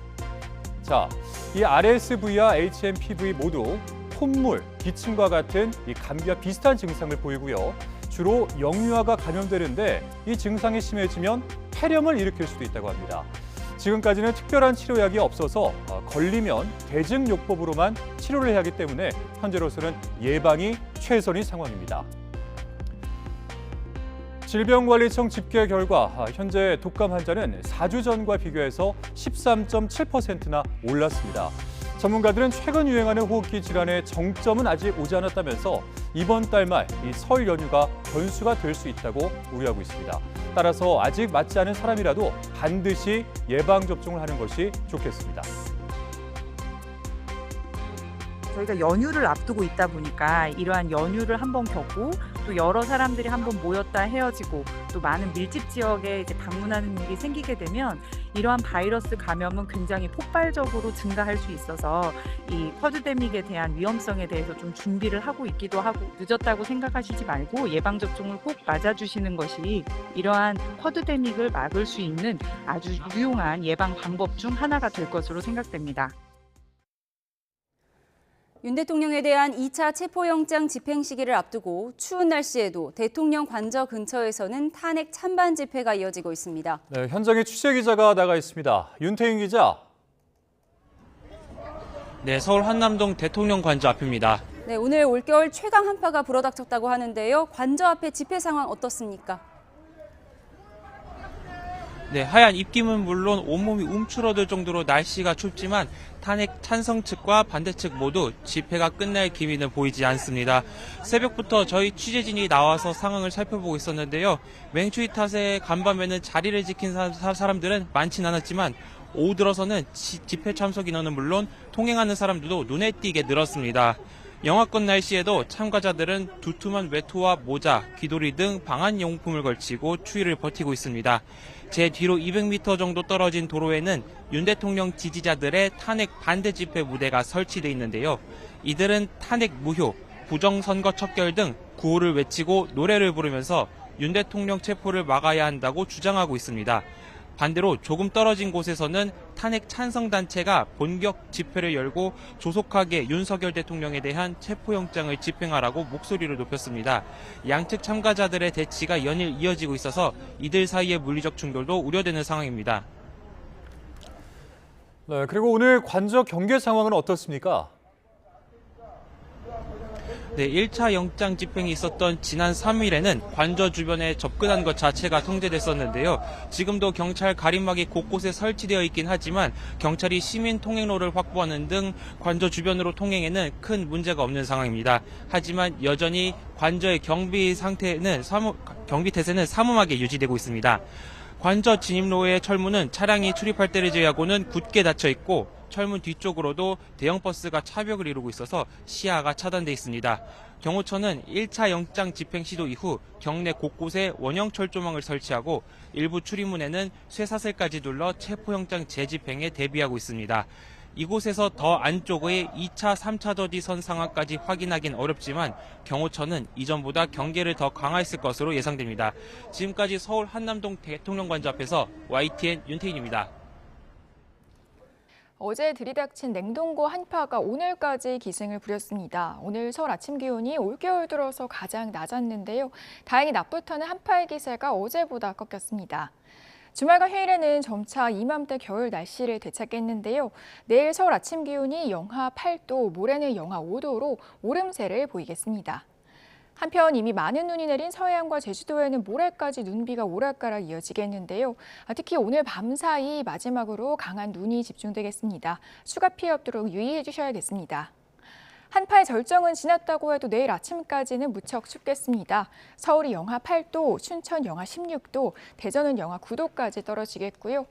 S2: 자, 이 RSV와 HMPV 모두 콧물, 기침과 같은 이 감기와 비슷한 증상을 보이고요. 주로 영유아가 감염되는데 이 증상이 심해지면 폐렴을 일으킬 수도 있다고 합니다. 지금까지는 특별한 치료약이 없어서 걸리면 대증요법으로만 치료를 해야 하기 때문에 현재로서는 예방이 최선인 상황입니다. 질병관리청 집계 결과 현재 독감 환자는 4주 전과 비교해서 13.7%나 올랐습니다. 전문가들은 최근 유행하는 호흡기 질환의 정점은 아직 오지 않았다면서 이번 달 말 이 설 연휴가 변수가 될 수 있다고 우려하고 있습니다. 따라서 아직 맞지 않은 사람이라도 반드시 예방접종을 하는 것이 좋겠습니다.
S26: 저희가 연휴를 앞두고 있다 보니까 이러한 연휴를 한번 겪고 또 여러 사람들이 한번 모였다 헤어지고 또 많은 밀집 지역에 이제 방문하는 일이 생기게 되면 이러한 바이러스 감염은 굉장히 폭발적으로 증가할 수 있어서 이 쿼드데믹에 대한 위험성에 대해서 좀 준비를 하고 있기도 하고 늦었다고 생각하시지 말고 예방접종을 꼭 맞아주시는 것이 이러한 쿼드데믹을 막을 수 있는 아주 유용한 예방 방법 중 하나가 될 것으로 생각됩니다.
S1: 윤 대통령에 대한 2차 체포영장 집행 시기를 앞두고 추운 날씨에도 대통령 관저 근처에서는 탄핵 찬반 집회가 이어지고 있습니다.
S2: 네, 현장에 취재 기자가 나가 있습니다. 윤태인 기자.
S27: 네, 서울 한남동 대통령 관저 앞입니다.
S1: 네, 오늘 올겨울 최강 한파가 불어닥쳤다고 하는데요. 관저 앞의 집회 상황 어떻습니까?
S27: 네, 하얀 입김은 물론 온몸이 움츠러들 정도로 날씨가 춥지만 탄핵 찬성 측과 반대 측 모두 집회가 끝날 기미는 보이지 않습니다. 새벽부터 저희 취재진이 나와서 상황을 살펴보고 있었는데요. 맹추위 탓에 간밤에는 자리를 지킨 사람들은 많진 않았지만 오후 들어서는 집회 참석 인원은 물론 통행하는 사람들도 눈에 띄게 늘었습니다. 영하권 날씨에도 참가자들은 두툼한 외투와 모자, 귀돌이 등 방한용품을 걸치고 추위를 버티고 있습니다. 제 뒤로 200m 정도 떨어진 도로에는 윤 대통령 지지자들의 탄핵 반대 집회 무대가 설치돼 있는데요. 이들은 탄핵 무효, 부정선거 척결 등 구호를 외치고 노래를 부르면서 윤 대통령 체포를 막아야 한다고 주장하고 있습니다. 반대로 조금 떨어진 곳에서는 탄핵 찬성단체가 본격 집회를 열고 조속하게 윤석열 대통령에 대한 체포영장을 집행하라고 목소리를 높였습니다. 양측 참가자들의 대치가 연일 이어지고 있어서 이들 사이의 물리적 충돌도 우려되는 상황입니다.
S2: 네, 그리고 오늘 관저 경계 상황은 어떻습니까?
S27: 네, 1차 영장 집행이 있었던 지난 3일에는 관저 주변에 접근한 것 자체가 통제됐었는데요. 지금도 경찰 가림막이 곳곳에 설치되어 있긴 하지만 경찰이 시민 통행로를 확보하는 등 관저 주변으로 통행에는 큰 문제가 없는 상황입니다. 하지만 여전히 관저의 경비 태세는 삼엄하게 유지되고 있습니다. 관저 진입로의 철문은 차량이 출입할 때를 제외하고는 굳게 닫혀 있고 철문 뒤쪽으로도 대형 버스가 차벽을 이루고 있어서 시야가 차단돼 있습니다. 경호처는 1차 영장 집행 시도 이후 경내 곳곳에 원형 철조망을 설치하고 일부 출입문에는 쇠사슬까지 둘러 체포영장 재집행에 대비하고 있습니다. 이곳에서 더 안쪽의 2차, 3차 더디 선 상황까지 확인하긴 어렵지만 경호처는 이전보다 경계를 더 강화했을 것으로 예상됩니다. 지금까지 서울 한남동 대통령관저 앞에서 YTN 윤태인입니다.
S7: 어제 들이닥친 냉동고 한파가 오늘까지 기승을 부렸습니다. 오늘 서울 아침 기온이 올겨울 들어서 가장 낮았는데요. 다행히 낮부터는 한파의 기세가 어제보다 꺾였습니다. 주말과 휴일에는 점차 이맘때 겨울 날씨를 되찾겠는데요. 내일 서울 아침 기온이 영하 8도, 모레는 영하 5도로 오름세를 보이겠습니다. 한편 이미 많은 눈이 내린 서해안과 제주도에는 모레까지 눈비가 오락가락 이어지겠는데요. 특히 오늘 밤사이 마지막으로 강한 눈이 집중되겠습니다. 추가 피해 없도록 유의해 주셔야겠습니다. 한파의 절정은 지났다고 해도 내일 아침까지는 무척 춥겠습니다. 서울이 영하 8도, 춘천 영하 16도, 대전은 영하 9도까지 떨어지겠고요.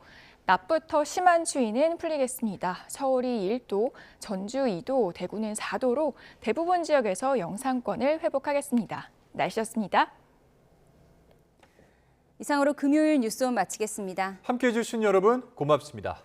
S7: 낮부터 심한 추위는 풀리겠습니다. 서울이 1도, 전주 2도, 대구는 4도로 대부분 지역에서 영상권을 회복하겠습니다. 날씨였습니다.
S1: 이상으로 금요일 뉴스온 마치겠습니다.
S2: 함께해 주신 여러분 고맙습니다.